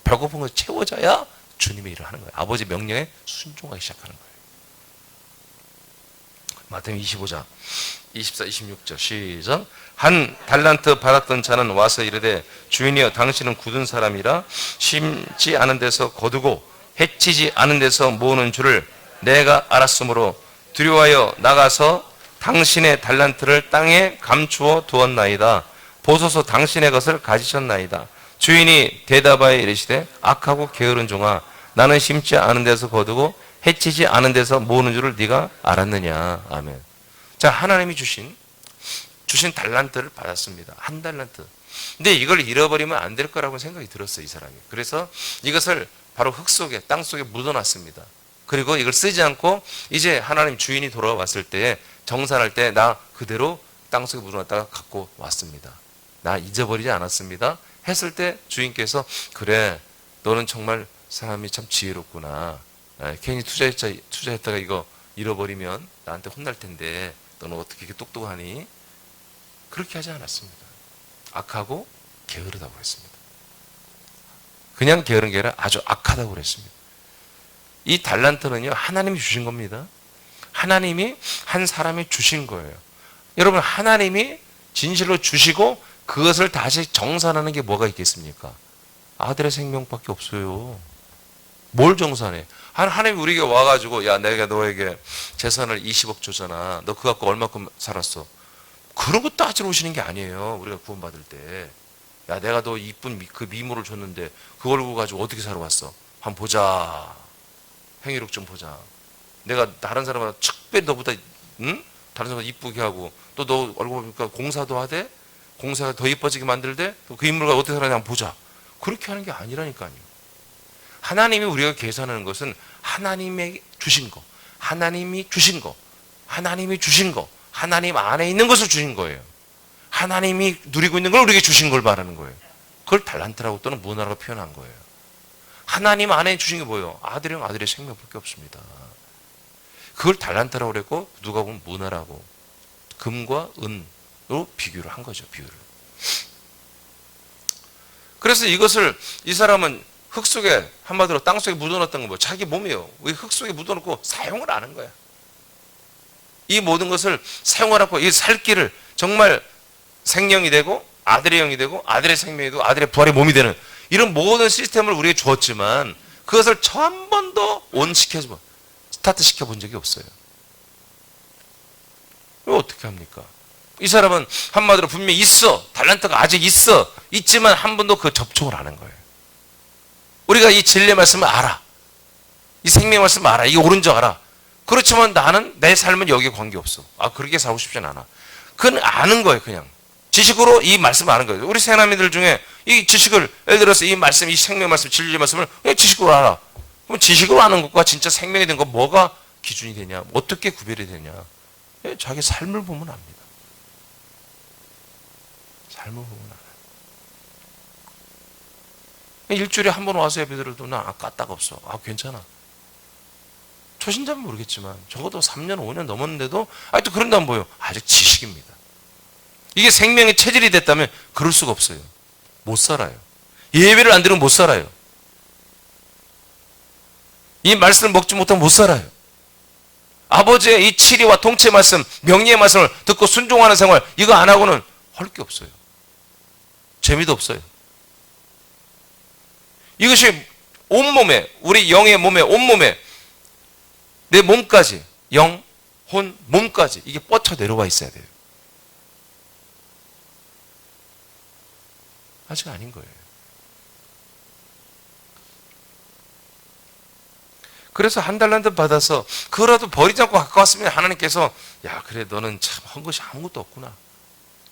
배고픈 걸 채워져야 주님의 일을 하는 거예요. 아버지 명령에 순종하기 시작하는 거예요. 마태복음 25장 24, 26절 시작. 한 달란트 받았던 자는 와서 이르되 주인이여 당신은 굳은 사람이라 심지 않은 데서 거두고 해치지 않은 데서 모으는 줄을 내가 알았으므로 두려워하여 나가서 당신의 달란트를 땅에 감추어 두었나이다. 보소서 당신의 것을 가지셨나이다. 주인이 대답하여 이르시되 악하고 게으른 종아 나는 심지 않은 데서 거두고 해치지 않은 데서 모으는 줄을 네가 알았느냐. 아멘. 자, 하나님이 주신 달란트를 받았습니다. 한 달란트. 근데 이걸 잃어버리면 안 될 거라고 생각이 들었어요, 이 사람이. 그래서 이것을 바로 흙 속에, 땅 속에 묻어놨습니다. 그리고 이걸 쓰지 않고 이제 하나님 주인이 돌아왔을 때 정산할 때 나 그대로 땅 속에 묻어놨다가 갖고 왔습니다. 나 잊어버리지 않았습니다. 했을 때 주인께서 그래 너는 정말 사람이 참 지혜롭구나. 괜히 투자했다가 이거 잃어버리면 나한테 혼날 텐데 너는 어떻게 이렇게 똑똑하니? 그렇게 하지 않았습니다. 악하고 게으르다고 했습니다. 그냥 게으른 게 아니라 아주 악하다고 그랬습니다. 이 달란트는요 하나님이 주신 겁니다. 하나님이 한 사람이 주신 거예요. 여러분 하나님이 진실로 주시고 그것을 다시 정산하는 게 뭐가 있겠습니까? 아들의 생명밖에 없어요. 뭘 정산해? 하나님이 우리에게 와가지고 야 내가 너에게 재산을 20억 줬잖아. 너 그거 갖고 얼마큼 살았어? 그런 거 따지러 오시는 게 아니에요. 우리가 구원받을 때. 야 내가 너 이쁜 그 미모를 줬는데 그걸 가지고 어떻게 살아왔어? 한번 보자. 행위록 좀 보자. 내가 다른 사람보다 특별히 너보다 응? 다른 사람보다 이쁘게 하고 또 너 얼굴 보니까 공사도 하되 공사가 더 이뻐지게 만들되 또 그 인물과 어떻게 살아냐 한번 보자. 그렇게 하는 게 아니라니까요. 하나님이 우리가 계산하는 것은 하나님이 주신 거, 하나님이 주신 거, 하나님이 주신 거, 하나님 안에 있는 것을 주신 거예요. 하나님이 누리고 있는 걸 우리에게 주신 걸 말하는 거예요. 그걸 달란트라고 또는 문화라고 표현한 거예요. 하나님 안에 주신 게 뭐예요? 아들이랑 아들의 생명밖에 없습니다. 그걸 달란트라고 그랬고 누가 보면 문화라고 금과 은으로 비교를 한 거죠. 비유를. 그래서 이것을 이 사람은 흙 속에, 한마디로 땅 속에 묻어놨던 건 뭐 자기 몸이에요. 흙 속에 묻어놓고 사용을 하는 거야. 이 모든 것을 사용하라고, 이 살 길을 정말 생명이 되고 아들의 영이 되고 아들의 생명이 되고 아들의 부활의 몸이 되는 이런 모든 시스템을 우리에게 주었지만 그것을 저 한 번도 온시켜줘, 스타트 시켜본 적이 없어요. 이거 어떻게 합니까? 이 사람은 한마디로 분명히 있어, 달란트가 아직 있지만 한 번도 그 접촉을 안 한 거예요. 우리가 이 진리의 말씀을 알아, 이 생명의 말씀을 알아, 이게 옳은 줄 알아. 그렇지만 나는 내 삶은 여기에 관계없어. 그렇게 살고 싶진 않아. 그건 아는 거예요. 그냥 지식으로 이 말씀을 아는 거예요. 우리 새나미들 중에 이 지식을, 예를 들어서 이 말씀, 이 생명의 말씀, 진리의 말씀을 그냥 지식으로 알아. 그럼 지식으로 아는 것과 진짜 생명이 된 것 뭐가 기준이 되냐, 어떻게 구별이 되냐? 자기 삶을 보면 압니다. 삶을 보면 알아요. 일주일에 한 번 와서 예배 드려도 나 까딱 없어. 괜찮아. 초신자면 모르겠지만 적어도 3년, 5년 넘었는데도 아직도 그런다면 뭐예요? 아직 지식입니다. 이게 생명의 체질이 됐다면 그럴 수가 없어요. 못 살아요. 예배를 안 드리면 못 살아요. 이 말씀을 먹지 못하면 못 살아요. 아버지의 이 치리와 통치 말씀, 명리의 말씀을 듣고 순종하는 생활, 이거 안 하고는 할 게 없어요. 재미도 없어요. 이것이 온몸에, 우리 영의 몸에, 온몸에, 내 몸까지, 영, 혼, 몸까지 이게 뻗쳐 내려와 있어야 돼요. 아직 아닌 거예요. 그래서 한 달란트 받아서 그거라도 버리지 않고 갖고 왔으면 하나님께서, 야, 그래, 너는 참 한 것이 아무것도 없구나.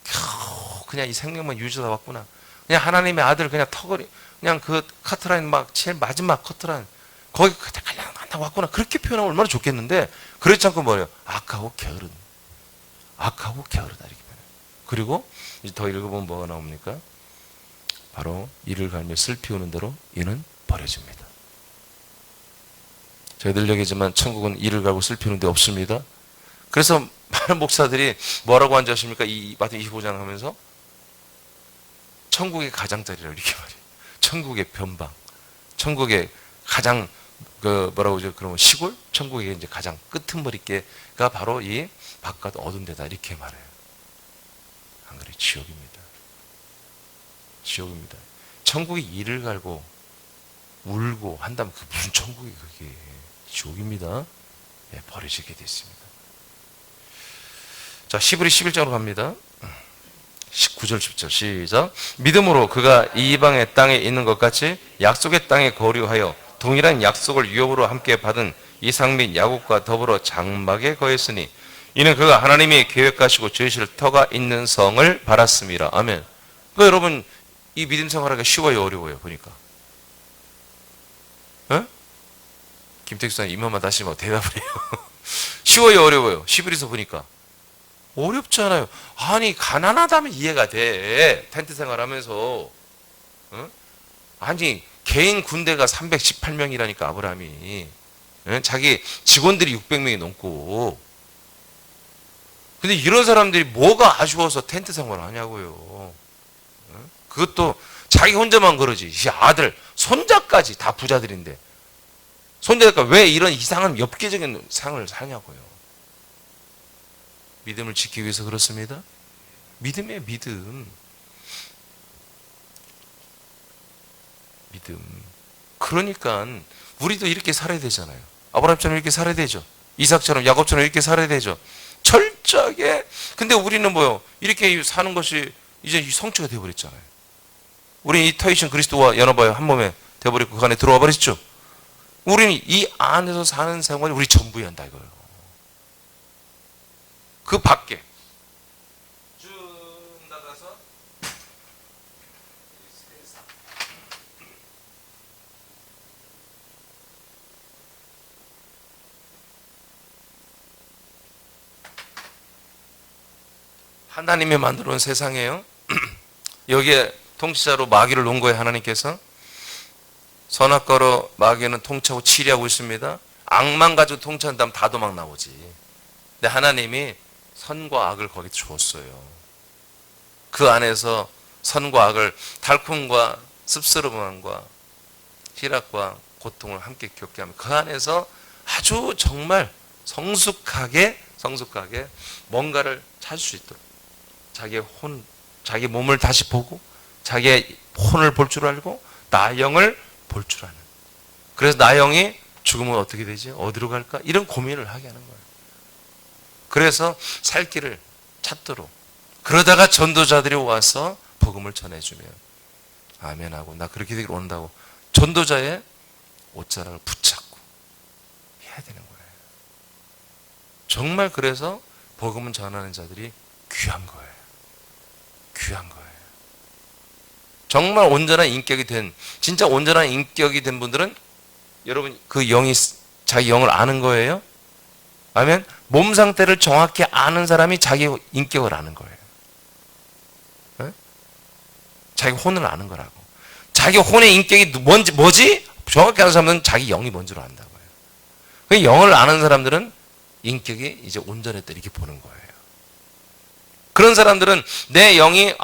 겨우 그냥 이 생명만 유지하다 왔구나. 그냥 하나님의 아들, 그냥 턱걸이, 그냥 그 커트라인 막 제일 마지막 커트라인 거기 그냥 간다고 왔구나. 그렇게 표현하면 얼마나 좋겠는데 그렇지 않고 뭐예요? 악하고 게으른, 악하고 게으르다 이렇게 표현해요. 그리고 이제 더 읽어보면 뭐가 나옵니까? 바로 이를 갈며 슬피우는 대로 이는 버려집니다. 저희들 얘기지만 천국은 이를 갈고 슬피우는 데 없습니다. 그래서 많은 목사들이 뭐라고 앉으십니까? 이 마태복음 25장 하면서 천국의 가장자리라고 이렇게 말해요. 천국의 변방, 천국의 가장 뭐라고 그러죠? 그러면 시골, 천국의 이제 가장 끄트머리께가 바로 이 바깥 어두운 데다 이렇게 말해요. 안 그래? 지옥입니다. 지옥입니다. 천국이 이를 갈고 울고 한다면 그 무슨 천국이 그게 지옥입니다. 예, 버려지게 됐습니다. 자, 히브리 11장으로 갑니다. 19절 10절 시작. 믿음으로 그가 이방의 땅에 있는 것 같이 약속의 땅에 거류하여 동일한 약속을 유업으로 함께 받은 이삭 및 야곱과 더불어 장막에 거했으니 이는 그가 하나님이 계획하시고 지으실 터가 있는 성을 바랐습니다. 아멘. 그러니까 여러분 이 믿음 생활하기가 쉬워요, 어려워요? 보니까. 어? 김택수 사님 이만만 다시 뭐 대답을 해요. 쉬워요, 어려워요? 히브리서 보니까 어렵잖아요. 아니 가난하다면 이해가 돼. 텐트 생활하면서. 어? 아니 개인 군대가 318명이라니까 아브라함이. 어? 자기 직원들이 600명이 넘고. 근데 이런 사람들이 뭐가 아쉬워서 텐트 생활을 하냐고요. 어? 그것도 자기 혼자만 그러지. 아들, 손자까지 다 부자들인데. 손자가 왜 이런 이상한 엽기적인 삶을 사냐고요. 믿음을 지키기 위해서 그렇습니다. 믿음이에요, 믿음. 믿음. 그러니까 우리도 이렇게 살아야 되잖아요. 아브라함처럼 이렇게 살아야 되죠. 이삭처럼, 야곱처럼 이렇게 살아야 되죠. 철저하게. 근데 우리는 뭐요? 이렇게 사는 것이 이제 성취가 되어버렸잖아요. 우리는 이 터이신 그리스도와 연합하여 한 몸에 되어버리고 그 안에 들어와 버렸죠. 우리는 이 안에서 사는 생활이 우리 전부야 한다 이거예요. 그 밖에 쭉 나가서 하나님이 만들어 온 세상이에요. 여기에 통치자로 마귀를 놓은 거예요. 하나님께서 선악과로 마귀는 통치하고 치리하고 있습니다. 악만 가지고 통치한다면 다 도망 나오지. 근데 하나님이 선과 악을 거기 주었어요. 그 안에서 선과 악을, 달콤과 씁쓸함과 희락과 고통을 함께 겪게 하면 그 안에서 아주 정말 성숙하게 뭔가를 찾을 수 있도록 자기 몸을 다시 보고 자기의 혼을 볼 줄 알고 나 영을 볼 줄 아는. 그래서 나 영이 죽으면 어떻게 되지? 어디로 갈까? 이런 고민을 하게 하는 거예요. 그래서 살 길을 찾도록. 그러다가 전도자들이 와서 복음을 전해주면 아멘하고 나 그렇게 되길 원한다고 전도자의 옷자락을 붙잡고 해야 되는 거예요. 정말 그래서 복음을 전하는 자들이 귀한 거예요. 귀한 거예요. 정말 온전한 인격이 된, 진짜 온전한 인격이 된 분들은 여러분 그 영이 자기 영을 아는 거예요? 아니면 몸 상태를 정확히 아는 사람이 자기 인격을 아는 거예요. 네? 자기 혼을 아는 거라고. 자기 혼의 인격이 뭐지? 정확히 아는 사람은 자기 영이 뭔지를 안다고요. 그 영을 아는 사람들은 인격이 이제 온전했다 이렇게 보는 거예요. 그런 사람들은 내 영이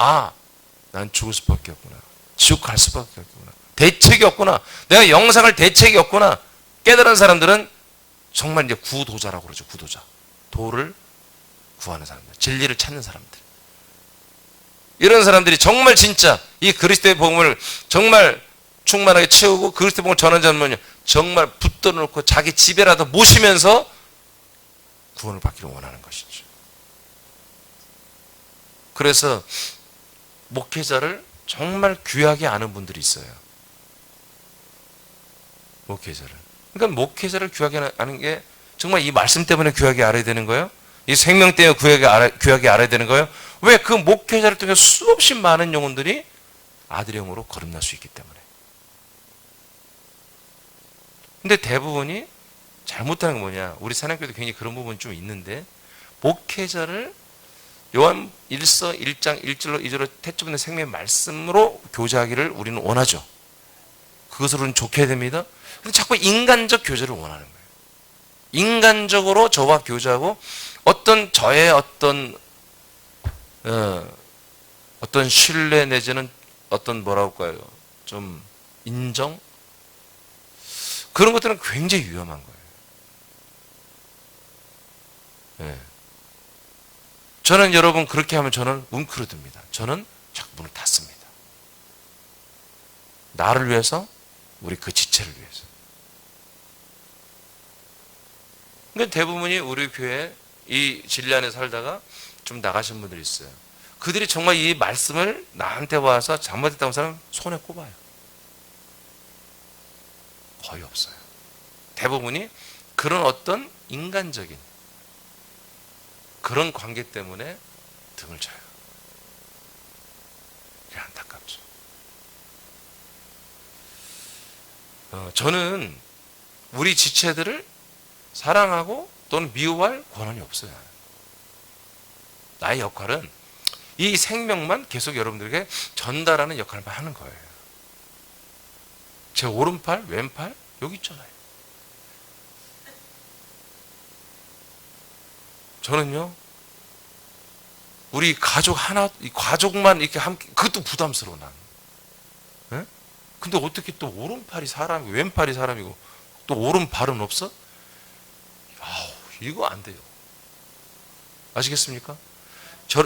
난 죽을 수밖에 없구나. 지옥 갈 수밖에 없구나. 대책이 없구나. 내가 영상을 대책이 없구나. 깨달은 사람들은 정말 이제 구도자라고 그러죠. 구도자. 도를 구하는 사람들. 진리를 찾는 사람들. 이런 사람들이 정말 진짜 이 그리스도의 복음을 정말 충만하게 채우고 그리스도의 복음을 전하는 자는 정말 붙들어 놓고 자기 집에라도 모시면서 구원을 받기를 원하는 것이죠. 그래서 목회자를 정말 귀하게 아는 분들이 있어요. 목회자를. 그러니까 목회자를 귀하게 아는 게 정말 이 말씀 때문에 귀하게 알아야 되는 거예요? 이 생명 때문에 귀하게 알아야 되는 거예요? 왜? 그 목회자를 통해 수없이 많은 영혼들이 아들의 영으로 거듭날 수 있기 때문에. 근데 대부분이 잘못하는 게 뭐냐? 우리 사랑교회도 굉장히 그런 부분이 좀 있는데 목회자를 요한 1서 1장 1절로 2절로 태초부터 생명의 말씀으로 교제하기를 우리는 원하죠. 그것으로는 좋게 됩니다. 근데 자꾸 인간적 교제를 원하는 거예요. 인간적으로 저와 교제하고 저의 어떤 신뢰 내지는 뭐라고 할까요? 좀 인정? 그런 것들은 굉장히 위험한 거예요. 네. 저는 여러분 그렇게 하면 저는 웅크러듭니다. 저는 자꾸 문을 닫습니다. 나를 위해서, 우리 그 지체를 위해서. 그러니까 대부분이 우리 교회 이 진리 안에 살다가 좀 나가신 분들이 있어요. 그들이 정말 이 말씀을 나한테 와서 잘못했다고 사람 손에 꼽아요. 거의 없어요. 대부분이 그런 어떤 인간적인 그런 관계 때문에 등을 쳐요. 그게 안타깝죠. 저는 우리 지체들을 사랑하고 또는 미워할 권한이 없어요. 나의 역할은 이 생명만 계속 여러분들에게 전달하는 역할만 하는 거예요. 제 오른팔, 왼팔 여기 있잖아요. 저는요, 우리 가족만 이렇게 함께, 그것도 부담스러워, 난. 네? 근데 어떻게 또 오른팔이 사람이고, 왼팔이 사람이고, 또 오른발은 없어? 이거 안 돼요. 아시겠습니까?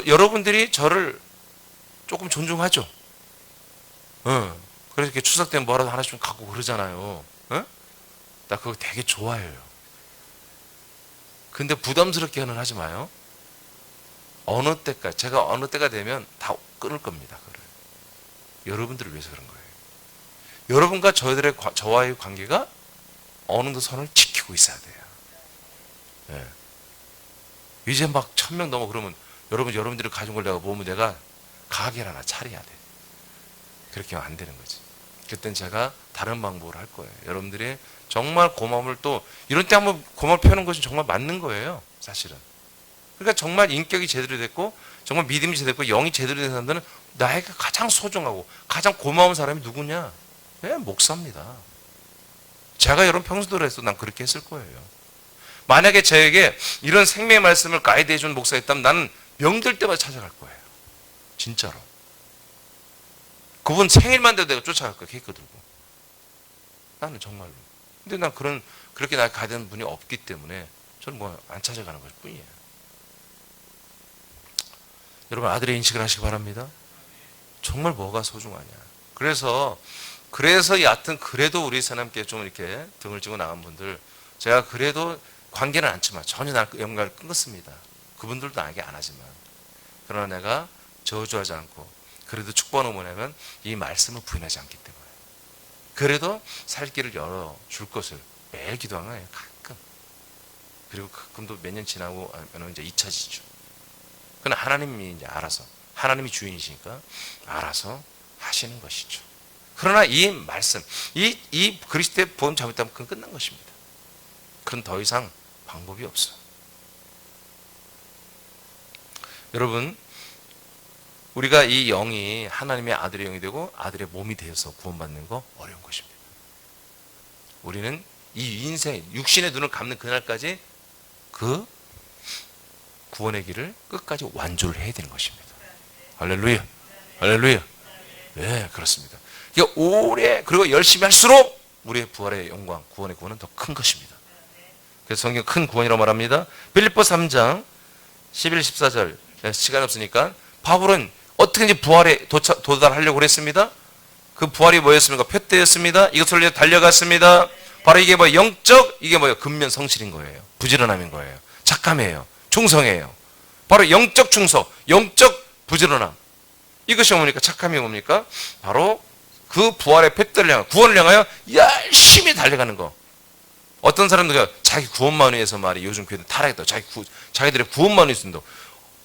여러분들이 저를 조금 존중하죠? 그래서 이렇게 추석 때 뭐라도 하나씩 좀 갖고 그러잖아요. 나 그거 되게 좋아해요. 근데 부담스럽게는 하지 마요. 제가 어느 때가 되면 다 끊을 겁니다. 그걸. 여러분들을 위해서 그런 거예요. 여러분과 저와의 관계가 어느 정도 선을 지키고 있어야 돼요. 네. 이제 막 1000명 넘어 그러면 여러분들이 가진 걸 내가 보면 내가 가게를 하나 차려야 돼. 그렇게 하면 안 되는 거지. 그땐 제가 다른 방법을 할 거예요. 여러분들이 정말 고마움을 또 이런 때 한번 고마움을 표하는 것이 정말 맞는 거예요. 사실은. 그러니까 정말 인격이 제대로 됐고 정말 믿음이 제대로 됐고 영이 제대로 된 사람들은 나에게 가장 소중하고 가장 고마운 사람이 누구냐? 목사입니다. 제가 여러분 평소대로 해서 난 그렇게 했을 거예요. 만약에 저에게 이런 생명의 말씀을 가이드해 준 목사가 있다면 나는 명절 때마다 찾아갈 거예요. 진짜로. 그분 생일만 돼도 내가 쫓아갈 거야. 케이크 들고. 나는 정말로. 근데 난 그렇게 날 가는 분이 없기 때문에 저는 뭐 안 찾아가는 것 뿐이에요. 여러분, 아들의 인식을 하시기 바랍니다. 정말 뭐가 소중하냐. 그래서 여하튼 그래도 우리 사람께 좀 이렇게 등을 쥐고 나간 분들, 제가 그래도 관계는 않지만 전혀 날 연관을 끊었습니다. 그분들도 나에게 안 하지만. 그러나 내가 저주하지 않고 그래도 축복하는 뭐냐면 이 말씀을 부인하지 않기 때문에. 그래도 살 길을 열어줄 것을 매일 기도하는 거예요. 가끔. 그리고 가끔도 몇 년 지나고 하면 이제 잊혀지죠. 그러나 하나님이 이제 알아서, 하나님이 주인이시니까 알아서 하시는 것이죠. 그러나 이 말씀, 이 그리스도의 보험 잘못하면 그건 끝난 것입니다. 그건 더 이상 방법이 없어요. 여러분, 우리가 이 영이 하나님의 아들의 영이 되고 아들의 몸이 되어서 구원받는 거 어려운 것입니다. 우리는 이 인생, 육신의 눈을 감는 그날까지 그 구원의 길을 끝까지 완주를 해야 되는 것입니다. 할렐루야. 할렐루야. 네, 그렇습니다. 오래 그리고 열심히 할수록 우리의 부활의 영광, 구원의 구원은 더 큰 것입니다. 그래서 성경 큰 구원이라고 말합니다. 빌립보 3장 11, 14절. 시간 없으니까 바울은 어떻게든지 부활에 도달하려고 그랬습니다. 그 부활이 뭐였습니까? 표대였습니다. 이것을 위해 달려갔습니다. 바로 이게 이게 근면 성실인 거예요. 부지런함인 거예요. 착함이에요. 충성이에요. 바로 영적 충성, 영적 부지런함. 이것이 뭡니까? 착함이 뭡니까? 바로 그 부활의 표대를 향하여, 구원을 향하여 열심히 달려가는 거. 어떤 사람들 자기 구원만 위해서 말이 요즘 교회들 타락했다. 자기들의 구원만 위해서 쓴다.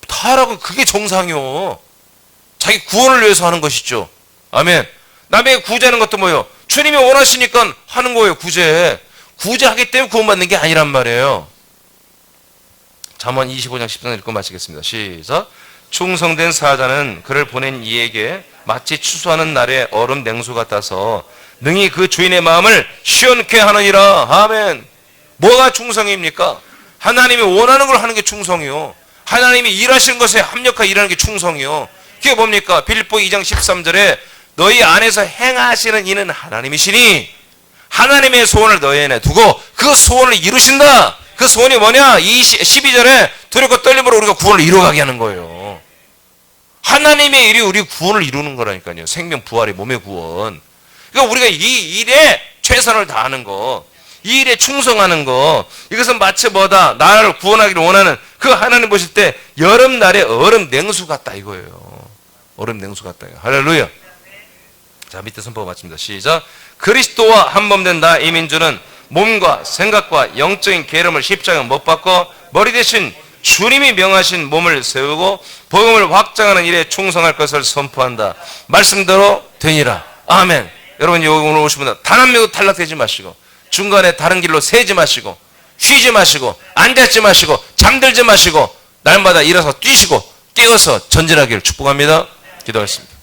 타락은 그게 정상이요. 자기 구원을 위해서 하는 것이죠. 아멘. 남에게 구제하는 것도 뭐예요? 주님이 원하시니까 하는 거예요. 구제하기 때문에 구원받는 게 아니란 말이에요. 잠언 25장 10절 읽고 마치겠습니다. 시작. 충성된 사자는 그를 보낸 이에게 마치 추수하는 날의 얼음 냉수 같아서 능히 그 주인의 마음을 시원케 하느니라. 아멘. 뭐가 충성입니까? 하나님이 원하는 걸 하는 게 충성이요. 하나님이 일하시는 것에 합력하여 일하는 게 충성이요. 그게 뭡니까? 빌립보 2장 13절에 너희 안에서 행하시는 이는 하나님이시니 하나님의 소원을 너희 안에 두고 그 소원을 이루신다. 그 소원이 뭐냐? 12절에 두렵고 떨림으로 우리가 구원을 이루어가게 하는 거예요. 하나님의 일이 우리 구원을 이루는 거라니까요. 생명, 부활의 몸의 구원. 그러니까 우리가 이 일에 최선을 다하는 거, 이 일에 충성하는 거, 이것은 마치 뭐다? 나를 구원하기를 원하는 그 하나님 보실 때 여름날에 얼음 냉수 같다 이거예요. 얼음 냉수 같다. 할렐루야. 자, 밑에 선포가 마칩니다. 시작. 그리스도와 한몸된 나 이민주는 몸과 생각과 영적인 계름을 십자가에 못 박고 머리 대신 주님이 명하신 몸을 세우고 복음을 확장하는 일에 충성할 것을 선포한다. 말씀대로 되니라. 아멘. 여러분, 여기 오늘 오신 분들 단 한 명도 탈락되지 마시고 중간에 다른 길로 새지 마시고 쉬지 마시고 앉지 마시고 잠들지 마시고 날마다 일어서 뛰시고 깨어서 전진하기를 축복합니다. 기도하겠습니다.